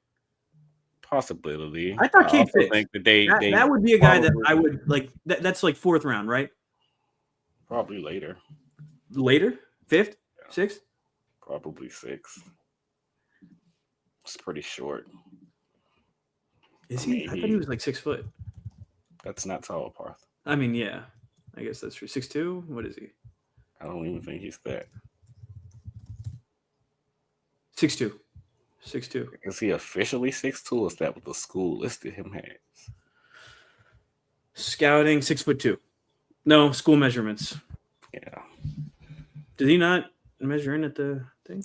Possibility. I thought Cade fits. That would be a guy that I would like. That's like 4th round, right? Probably later. Later? 5th? 6th? Probably 6th. It's pretty short. Is he? I thought he was like 6 foot. That's not tall, Parth. I mean, yeah. I guess that's true. 6'2"? What is he? I don't even think he's that. 6'2". 6'2". Is he officially 6'2", or is that what the school listed him as? Scouting, 6'2". No, school measurements. Yeah. Did he not measure in at the thing?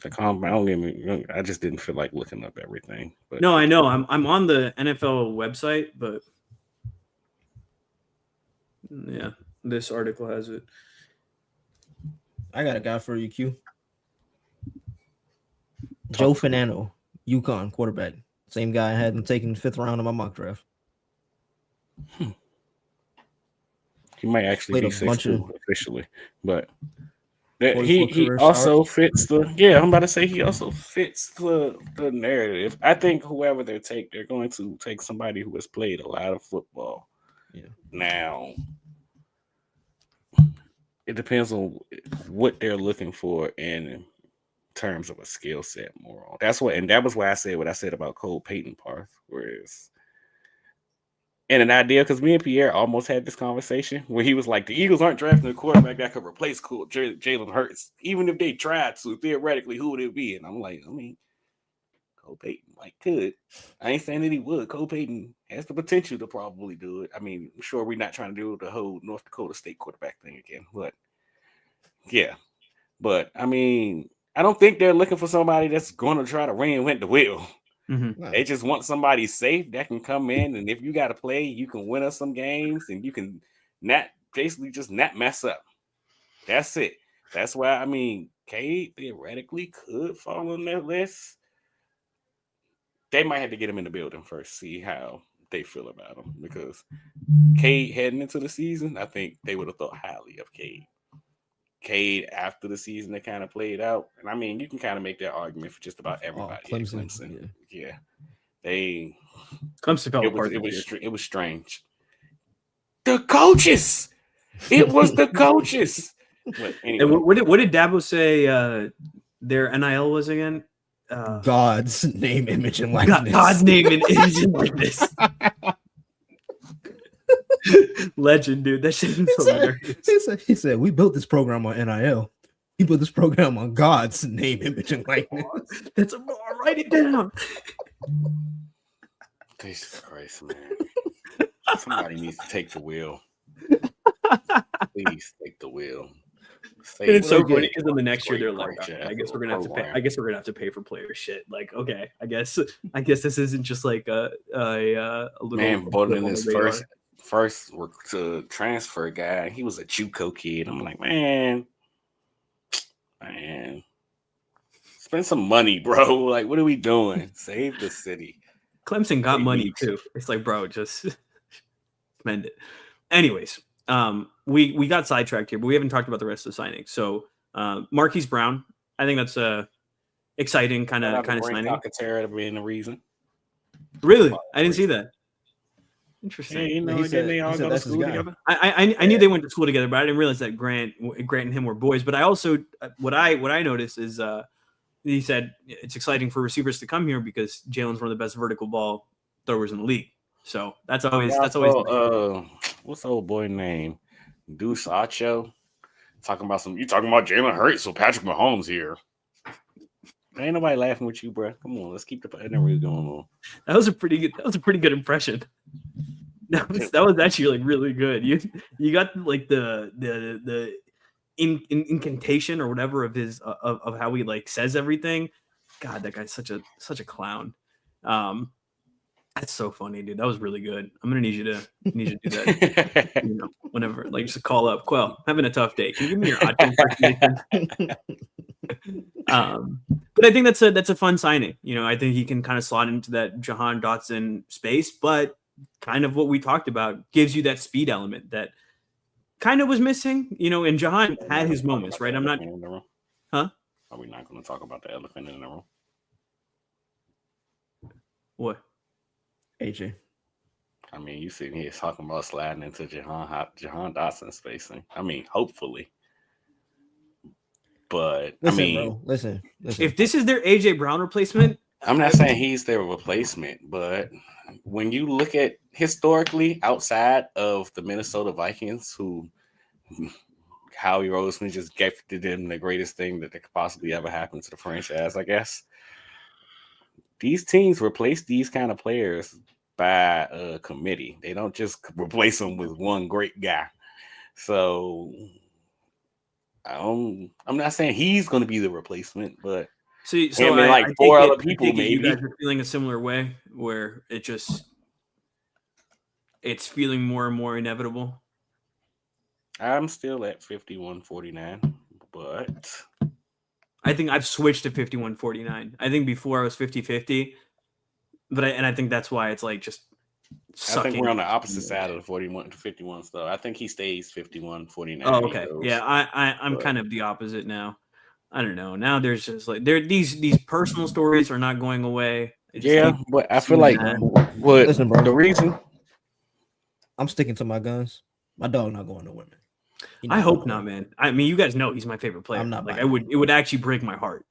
I just didn't feel like looking up everything. But no, I know. I'm on the NFL website, but yeah, this article has it. I got a guy for you, Q. Joe Fanano, UConn quarterback. Same guy I had him taking the 5th round of my mock draft. He might actually be 6'2" officially, but he also fits the. Yeah, I'm about to say he also fits the narrative. I think whoever they're going to take somebody who has played a lot of football. Yeah. Now, it depends on what they're looking for in terms of a skill set more. That was why I said what I said about Cole Payton, Parth. Whereas, and an idea, because me and Pierre almost had this conversation where he was like, the Eagles aren't drafting a quarterback that could replace Jalen Hurts. Even if they tried to, theoretically, who would it be? And I'm like, Cole Payton could. I ain't saying that he would. Cole Payton has the potential to probably do it. I mean, I'm sure we're not trying to do the whole North Dakota State quarterback thing again, but yeah. But I mean, I don't think they're looking for somebody that's going to try to reinvent the wheel. Mm-hmm. They just want somebody safe that can come in, and if you got to play, you can win us some games, and you can not mess up. That's it. That's why, I mean, Cade theoretically could fall on that list. They might have to get him in the building first, see how they feel about him. Because Cade heading into the season, I think they would have thought highly of Cade. Cade after the season that kind of played out, and I mean, you can kind of make that argument for just about everybody. Clemson. At Clemson. Yeah. They Clemson fell apart. It was strange. The coaches. It was the coaches. But anyway. What did Dabo say? Their NIL was again. God's name, image, and likeness. God's name and image and likeness. Legend, dude. That shit is hilarious. He said, "We built this program on NIL. He built this program on God's name, image, and likeness." That's a bar. Write it down. Jesus Christ, man. Somebody needs to take the wheel. Please take the wheel. It's so funny because in the next year they're like, I guess we're gonna have to pay. I guess we're gonna have to pay for player shit. Like, okay, I guess this isn't just like a little man. Bowling his first to transfer guy. He was a JUCO kid. I'm like, man, spend some money, bro. Like, what are we doing? Save the city. Clemson got money too. It's like, bro, just spend it. Anyways, we got sidetracked here, but we haven't talked about the rest of the signings. So Marquise Brown, I think that's a exciting kind of signing. Alcantara to being the reason. Really, I didn't see that. Interesting. Yeah, you know, they all go to school together. I knew they went to school together, but I didn't realize that Grant and him were boys. But I also what I noticed is he said it's exciting for receivers to come here because Jalen's one of the best vertical ball throwers in the league. So that's always what's the old boy name? Deuce Acho. Talking about Jalen Hurts, so Patrick Mahomes here. Ain't nobody laughing with you, bro. Come on, let's keep the interview going on. That was a pretty good impression. That was actually like really good. You got like the incantation or whatever of his of how he like says everything. God, that guy's such a clown. That's so funny, dude. That was really good. I'm gonna need you to do that. Whenever, like, just call up Quell. Having a tough day. Can you give me your audio impersonation? But I think that's a fun signing. I think he can kind of slot into that Jahan Dotson space, but kind of what we talked about gives you that speed element that kind of was missing. And Jahan had his moments, right? I'm not. Huh? Are we not going to talk about the elephant in the room? What? AJ. I mean, you see, he's talking about sliding into Jahan Dotson spacing. I mean, hopefully. But listen. If this is their AJ Brown replacement, I'm not saying he's their replacement, but when you look at historically outside of the Minnesota Vikings, who Howie Roseman just gifted them the greatest thing that could possibly ever happen to the franchise, I guess. These teams replace these kind of players by a committee. They don't just replace them with one great guy. So I'm not saying he's going to be the replacement, but four other people maybe. You guys are feeling a similar way where it's feeling more and more inevitable. I'm still at 51-49, but I think I've switched to 51-49. I think before I was 50-50, but I think that's why it's like just sucking. I think we're on the opposite side of the 41 to 51 stuff. I think he stays 51-49. Oh, okay. Yeah, I'm kind of the opposite now. I don't know. Now there's just like these personal stories are not going away. But I feel like listen, bro. The reason I'm sticking to my guns. My dog not going nowhere, man. I hope not, man. I mean, you guys know he's my favorite player. I'm not like. It would actually break my heart.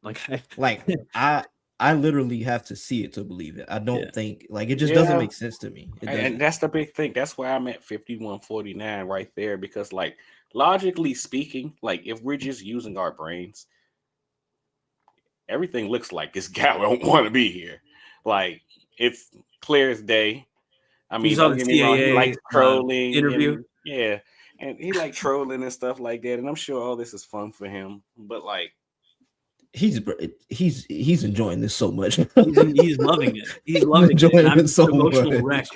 I literally have to see it to believe it. I don't think it just doesn't make sense to me. And that's the big thing. That's why I'm at 51-49 right there, because logically speaking, if we're just using our brains, everything looks like this guy don't want to be here. It's clear as day. I mean, he likes trolling interview. And he like trolling and stuff like that. And I'm sure all this is fun for him. But he's enjoying this so much. he's loving it. He's loving it so emotional wreck.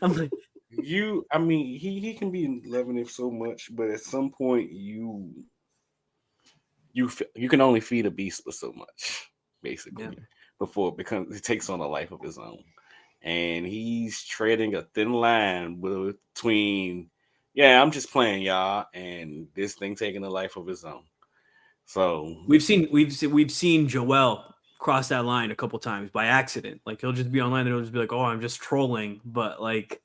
I'm like, he can be loving it so much, but at some point you can only feed a beast but so much, basically, Yeah. before it takes on a life of its own. And he's treading a thin line between, yeah, I'm just playing y'all, and this thing taking a life of its own. So we've seen Joel cross that line a couple times by accident. Like he'll just be online and he'll just be like, "Oh, I'm just trolling," but like,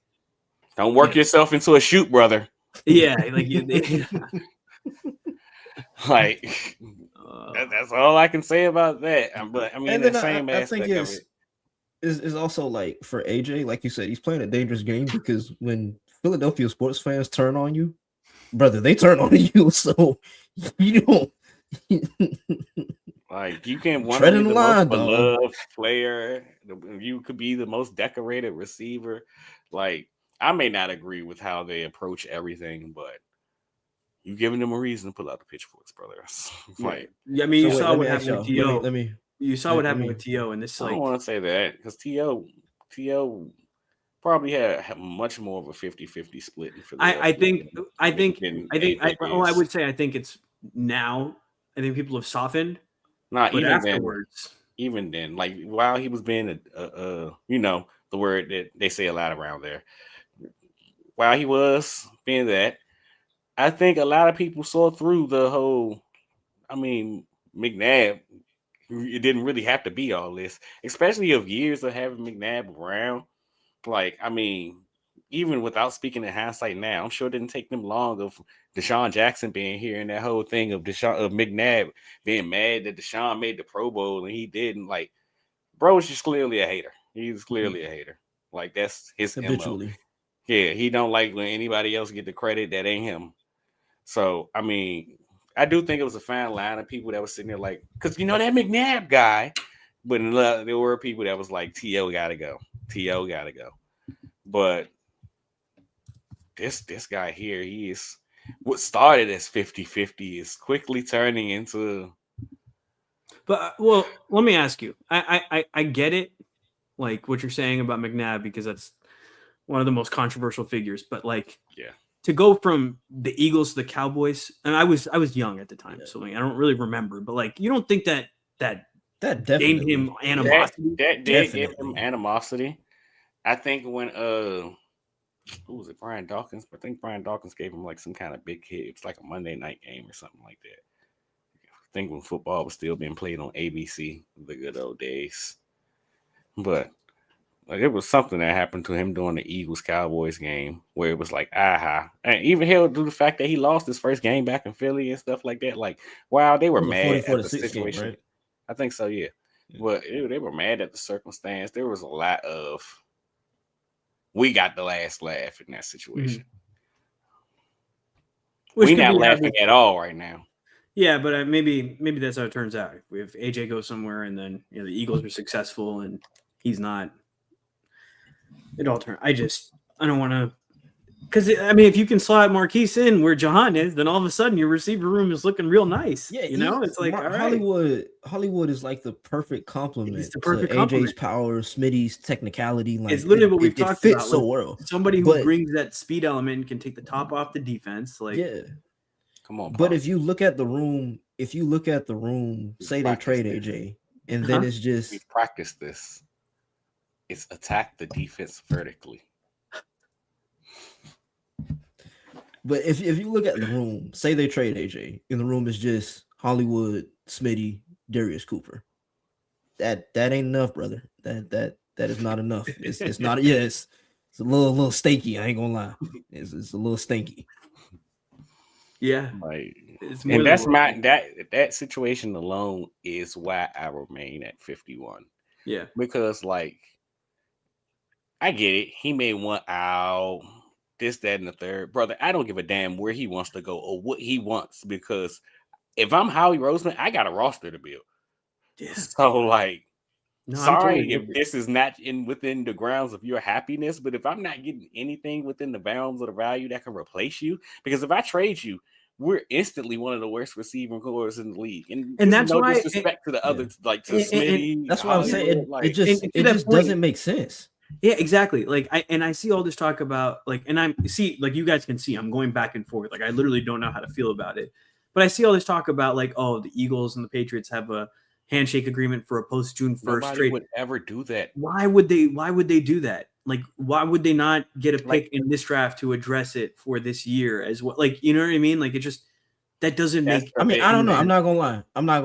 don't work yourself into a shoot, brother. Yeah, like like that's all I can say about that. But I mean, And the then same I think aspect of it is also like for AJ, like you said, he's playing a dangerous game because when Philadelphia sports fans turn on you, brother, they turn on you. So you don't like you can want to tread be in the line, most dog. beloved player. You could be the most decorated receiver. Like I may not agree with how they approach everything, but you giving them a reason to pull out the pitchforks, brothers. Like, yeah, I mean, you So wait, saw let what me ask happened with y'all. To. You saw what happened with To, and this I don't like want to say that because To probably had much more of a 50-50 split in I Philadelphia. think than I AJ is. would say I think it's now. I think people have softened, Not but even afterwards, even then, like while he was being you know, the word that they say a lot around there, while he was being that, I think a lot of people saw through the whole. I mean, McNabb, it didn't really have to be all this, especially of years of having McNabb around. Like, I mean, even without speaking in hindsight now, I'm sure it didn't take them long of Deshaun Jackson being here and that whole thing of McNabb being mad that Deshaun made the Pro Bowl and he didn't. Like, bro is just clearly a hater. He's clearly a hater. Like, that's his MO. Habitually. Yeah, he don't like when anybody else get the credit that ain't him. So, I mean, I do think it was a fine line of people that was sitting there like, because you know that McNabb guy, but there were people that was like, T.O. gotta go. T.O. gotta go. But this guy here, he is what started as 50-50 is quickly turning into. but well, let me ask you. I get it, like what you're saying about McNabb because that's one of the most controversial figures. But like, Yeah, to go from the Eagles to the Cowboys, and I was young at the time, so like, I don't really remember. But like, you don't think that gained definitely him animosity? that did give him animosity. I think when who was it, Brian Dawkins? I think Brian Dawkins gave him like some kind of big hit. It was like a Monday night game or something like that. I think when football was still being played on ABC, the good old days. But like it was something that happened to him during the Eagles Cowboys game where it was like, aha. And even held to the fact that he lost his first game back in Philly and stuff like that. Like, wow, they were mad at the situation. Game, right? I think so, yeah. But they were mad at the circumstance. There was a lot of we got the last laugh in that situation. We're not laughing at all right now. Yeah, but maybe that's how it turns out. If AJ goes somewhere and then the Eagles are successful and he's not, it all turns. I don't want to, because I mean, if you can slot Marquise in where Jahan is, then all of a sudden your receiver room is looking real nice. Yeah, it's like all right. Hollywood is like the perfect complement. It's the perfect to AJ's power, Smitty's technicality. Like it's literally what we've talked about. So well. Somebody who brings that speed element and can take the top off the defense. Like, yeah, come on. But if you look at the room, say they trade AJ, and then it's just we practice this. It's attack the defense vertically. But if you look at the room, say they trade AJ, and the room is just Hollywood, Smitty, Darius Cooper. That ain't enough, brother. That is not enough. It's not. Yeah, it's a little stinky. I ain't gonna lie. It's a little stinky. Yeah, like, and that's that situation alone is why I remain at 51. Yeah, because like I get it. He may want out. This, that, and the third. Brother, I don't give a damn where he wants to go or what he wants because if I'm Howie Roseman, I got a roster to build. Yeah. So, like, sorry if this is not within the grounds of your happiness, but if I'm not getting anything within the bounds of the value that can replace you, because if I trade you, we're instantly one of the worst receiving corps in the league. And that's no disrespect to the others, like to Smitty. That's why I'm saying it just doesn't make sense. Yeah, exactly. Like I see all this talk about like, and you guys can see I'm going back and forth. Like I literally don't know how to feel about it. But I see all this talk about like, oh, the Eagles and the Patriots have a handshake agreement for a post June 1st Nobody trade. would ever do that. Why would they do that? Like, why would they not get a pick Like- in this draft to address it for this year as well? Like, you know what I mean? Like, it just that doesn't That's make. I mean, I perfect. don't know. I'm not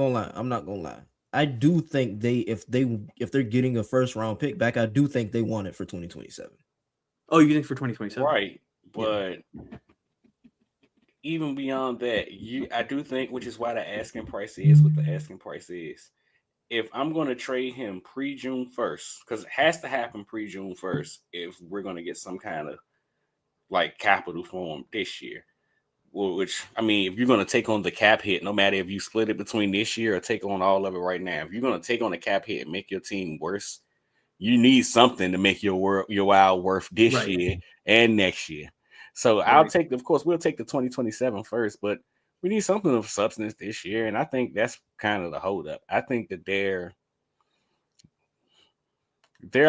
gonna lie. I do think if they're getting a first round pick back, I do think they want it for 2027. Oh, you think for 2027? Right, but even beyond that, I do think, which is why the asking price is what the asking price is. If I'm going to trade him pre-June 1st, because it has to happen pre-June 1st if we're going to get some kind of like capital for him this year. Well, which, I mean, if you're going to take on the cap hit, no matter if you split it between this year or take on all of it right now, if you're going to take on the cap hit and make your team worse, you need something to make your wild worth this year and next year. So I'll take, of course, we'll take the 2027 first, but we need something of substance this year. And I think that's kind of the holdup. I think that there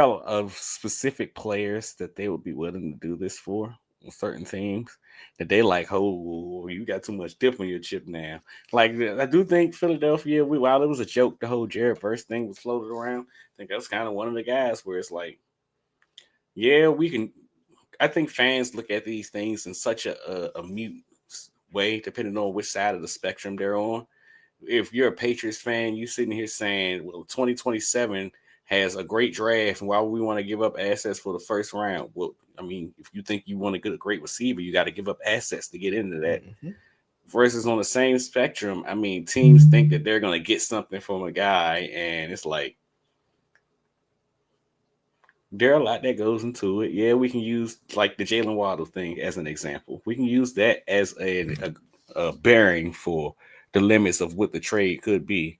are of specific players that they would be willing to do this for certain teams that they like, oh, you got too much dip on your chip now. Like, I do think Philadelphia, while it was a joke, the whole Jared Verse thing was floated around. I think that's kind of one of the guys where it's like, yeah, we can. I think fans look at these things in such a mute way, depending on which side of the spectrum they're on. If you're a Patriots fan, you sitting here saying, well, 2027 has a great draft, and why would we want to give up assets for the first round? Well, I mean, if you think you want to get a great receiver, you got to give up assets to get into that. Mm-hmm. Versus on the same spectrum, I mean, teams think that they're going to get something from a guy, and it's like, there are a lot that goes into it. Yeah, we can use like the Jalen Waddle thing as an example. We can use that as a bearing for the limits of what the trade could be.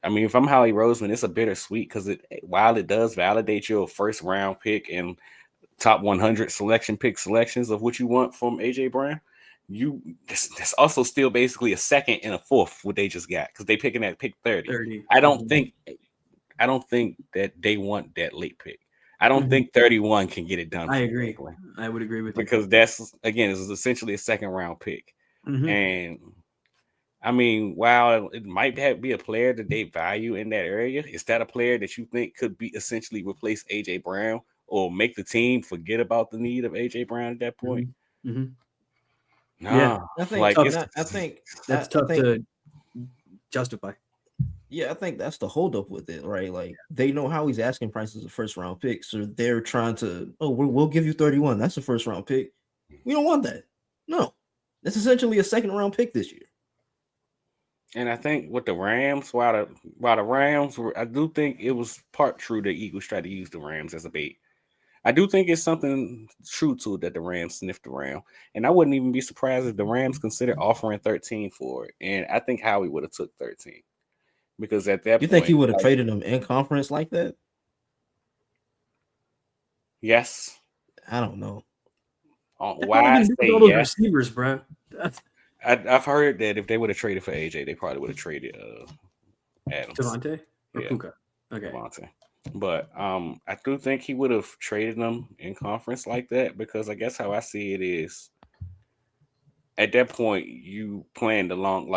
I mean, if I'm Howie Roseman, it's a bittersweet because while it does validate your first round pick and top 100 selections of what you want from AJ Brown, that's also still basically a second and a fourth what they just got because they picking at pick 30. I don't think that they want that late pick. I don't think 31 can get it done. I agree. I would agree with you. Because that's, again, this is essentially a second round pick. Mm-hmm. And I mean, while it might be a player that they value in that area, is that a player that you think could be essentially replace AJ Brown or make the team forget about the need of AJ Brown at that point? Mm-hmm. No, yeah, I think that's tough to justify. Yeah, I think that's the holdup with it, right? Like they know how he's asking prices of first round picks, so they're trying to, we'll give you 31. That's a first round pick. We don't want that. No, that's essentially a second round pick this year. And I think with the Rams, while the Rams were, I do think it was part true that Eagles tried to use the Rams as a bait. I do think it's something true to it that the Rams sniffed around, and I wouldn't even be surprised if the Rams considered offering 13 for it. And I think Howie would have took 13. Because at that point, you think he would have traded them in conference like that? Yes. I don't know. Why I say all those receivers, bro? I've heard that if they would have traded for AJ, they probably would have traded Adams. Devontae or Puka. Okay. Devontae. But I do think he would have traded them in conference like that because I guess how I see it is at that point you plan the long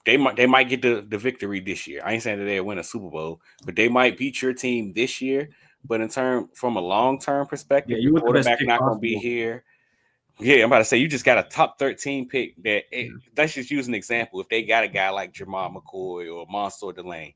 They might get the victory this year. I ain't saying that they'll win a Super Bowl, but they might beat your team this year. But from a long-term perspective, your quarterback not going to be here. Yeah, I'm about to say you just got a top 13 pick. Let's just use an example. If they got a guy like Jamal McCoy or Monster Delane,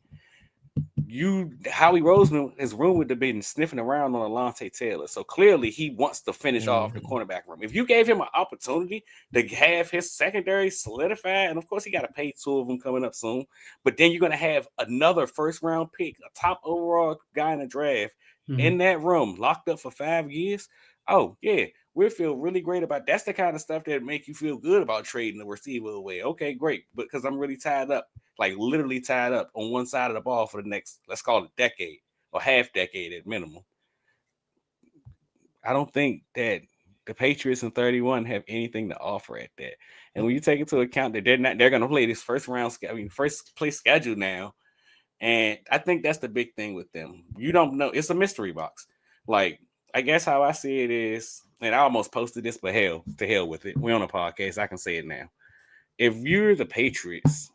Howie Roseman is rumored to be sniffing around on Alontae Taylor. So clearly he wants to finish off the cornerback room. If you gave him an opportunity to have his secondary solidified, and of course he got to pay 2 of them coming up soon, but then you're going to have another first round pick, a top overall guy in the draft in that room locked up for 5 years. Oh yeah, we'll feel really great about that's the kind of stuff that make you feel good about trading the receiver away. Okay, great. But because I'm really tied up, like literally tied up on one side of the ball for the next, let's call it decade or half decade at minimum. I don't think that the Patriots in 31 have anything to offer at that. And when you take into account that they're going to play this first place schedule now. And I think that's the big thing with them. You don't know. It's a mystery box. Like, I guess how I see it is, and I almost posted this, but to hell with it. We're on a podcast. I can say it now. if you're the Patriots,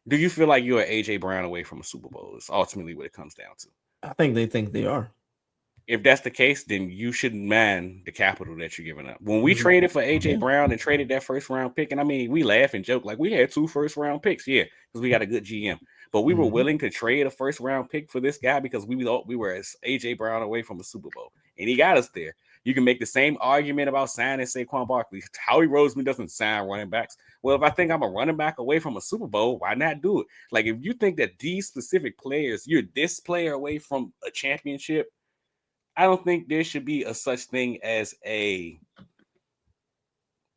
do you feel like you're AJ Brown away from a Super Bowl? Is ultimately what it comes down to. I think they are. If that's the case, then you shouldn't mind the capital that you're giving up. When we traded for AJ Brown and traded that first round pick, and I mean, we laugh and joke like we had 2 first round picks, yeah, because we got a good GM. But we were willing to trade a first round pick for this guy because we thought we were as AJ Brown away from a Super Bowl, and he got us there. You can make the same argument about signing Saquon Barkley. Howie Roseman doesn't sign running backs. Well, if I think I'm a running back away from a Super Bowl, why not do it? Like, if you think that these specific players, you're this player away from a championship, I don't think there should be a such thing as a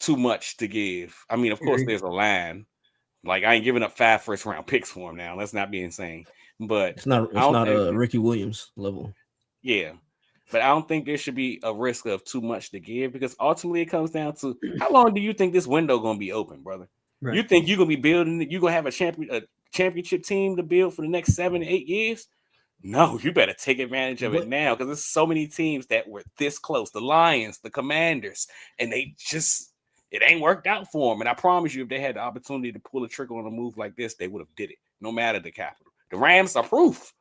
too much to give. I mean, of course, there's a line. Like, I ain't giving up 5 first round picks for him now. Let's not be insane. But it's not a Ricky Williams level. Yeah. But I don't think there should be a risk of too much to give because ultimately it comes down to how long do you think this window going to be open, brother? Right. You think you're going to be building, you're going to have a championship team to build for the next 7 to 8 years? No, you better take advantage of it now because there's so many teams that were this close. The Lions, the Commanders, and it ain't worked out for them. And I promise you, if they had the opportunity to pull a trigger on a move like this, they would have did it, no matter the capital. The Rams are proof.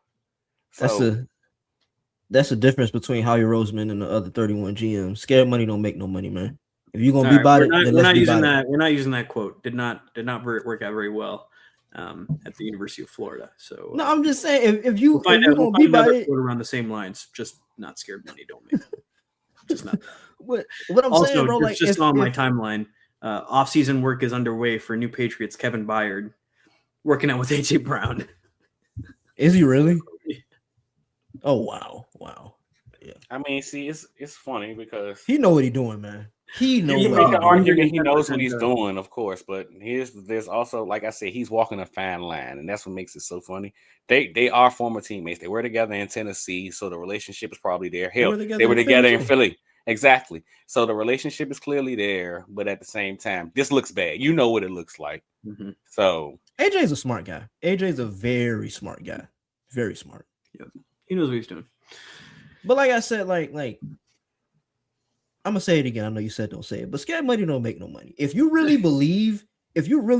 That's the difference between Howie Roseman and the other 31 GMs. Scared money don't make no money, man. If you're gonna be about it, then let's be about it. We're not using that quote. Did not work out very well at the University of Florida. So no, I'm just saying if you don't be about it around the same lines, just not scared money don't make it. Just not that. What I'm saying, bro, like just on my timeline, off-season work is underway for new Patriots Kevin Byard working out with AJ Brown. Is he really? Oh wow. Yeah. I mean, see, it's funny because he know what he's doing, man. He knows. He make an argument. He knows what he's doing, of course. But there's also, like I said, he's walking a fine line, and that's what makes it so funny. They are former teammates. They were together in Tennessee, so the relationship is probably there. Hell, they were together in Philly. Exactly. So the relationship is clearly there, but at the same time, this looks bad. You know what it looks like. Mm-hmm. So AJ's a smart guy. AJ's a very smart guy. Very smart. Yep. He knows what he's doing. But like I said, like I'm gonna say it again. I know you said don't say it, but scared money don't make no money. If you really believe if you would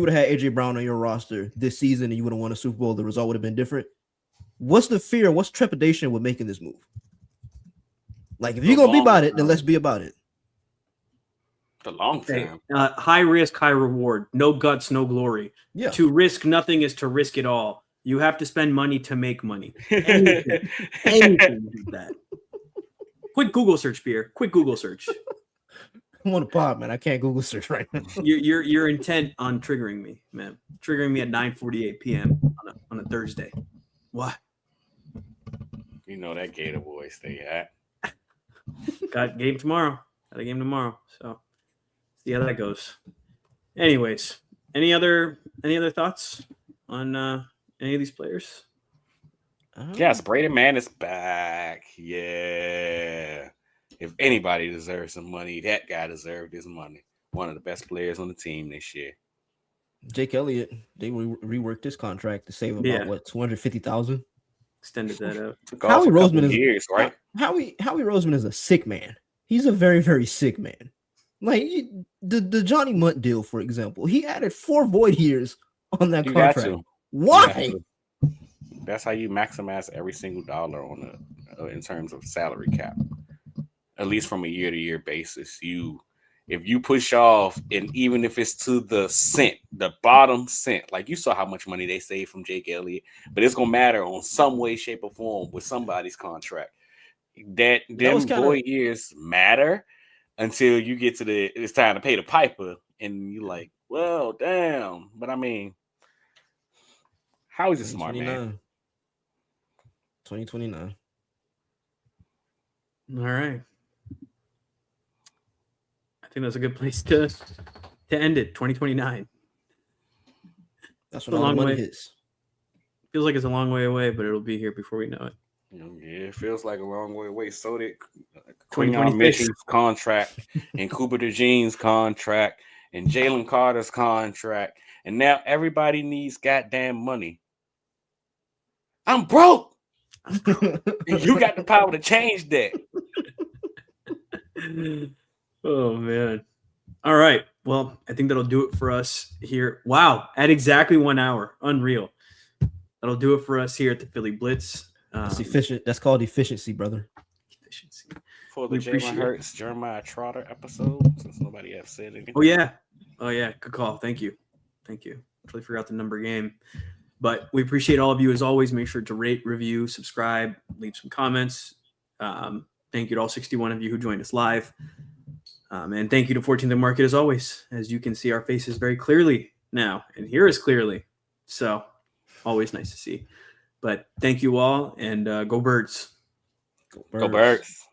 have had AJ Brown on your roster this season and you would have won a Super Bowl, the result would have been different. What's the fear? What's trepidation with making this move? Like, if you're gonna be about it, then let's be about it. The long term. High risk, high reward. No guts, no glory. Yeah. To risk nothing is to risk it all. You have to spend money to make money. Anything like that. Quick Google search, Pierre. Quick Google search. I'm on a pod, man. I can't Google search right now. You're intent on triggering me, man. Triggering me at 9:48 p.m. on a Thursday. What? You know that Gator boy stay at. Got a game tomorrow. So see how that goes. Anyways, any other thoughts on any of these players? Yes, Brady Man is back. Yeah. If anybody deserves some money, that guy deserved his money. One of the best players on the team this year. Jake Elliott, they reworked his contract to save about $250,000. Extended that out. Howie Roseman is years, right? Howie Roseman is a sick man. He's a very, very sick man. Like the Johnny Munt deal, for example, he added 4 void years on that contract. Why? That's how you maximize every single dollar on in terms of salary cap. At least from a year-to-year basis, if you push off, and even if it's to the cent, the bottom cent, like you saw how much money they saved from Jake Elliott, but it's gonna matter on some way, shape, or form with somebody's contract. Them void years matter until you get to it's time to pay the piper, and you're like, well, damn. But I mean, how is it smart, man? 2029. All right. I think that's a good place to end it. 2029. That's what all the money is. Feels like it's a long way away, but it'll be here before we know it. Yeah, it feels like a long way away. So did Quinn Mitchell's contract and Cooper DeJean's contract and Jalen Carter's contract. And now everybody needs goddamn money. I'm broke. And you got the power to change that. Oh man. All right. Well, I think that'll do it for us here. Wow, at exactly 1 hour. Unreal. That'll do it for us here at the Philly Blitz. That's efficient. That's called efficiency, brother. Efficiency. For the We Jalen appreciate it. Hurts, Jeremiah Trotter episode, since nobody else said anything. Oh yeah. Good call. Thank you. Totally forgot the number game. But we appreciate all of you as always. Make sure to rate, review, subscribe, leave some comments. Thank you to all 61 of you who joined us live. And thank you to 14th and Market as always. As you can see our faces very clearly now and hear us clearly. So always nice to see. But thank you all and go Birds. Go Birds.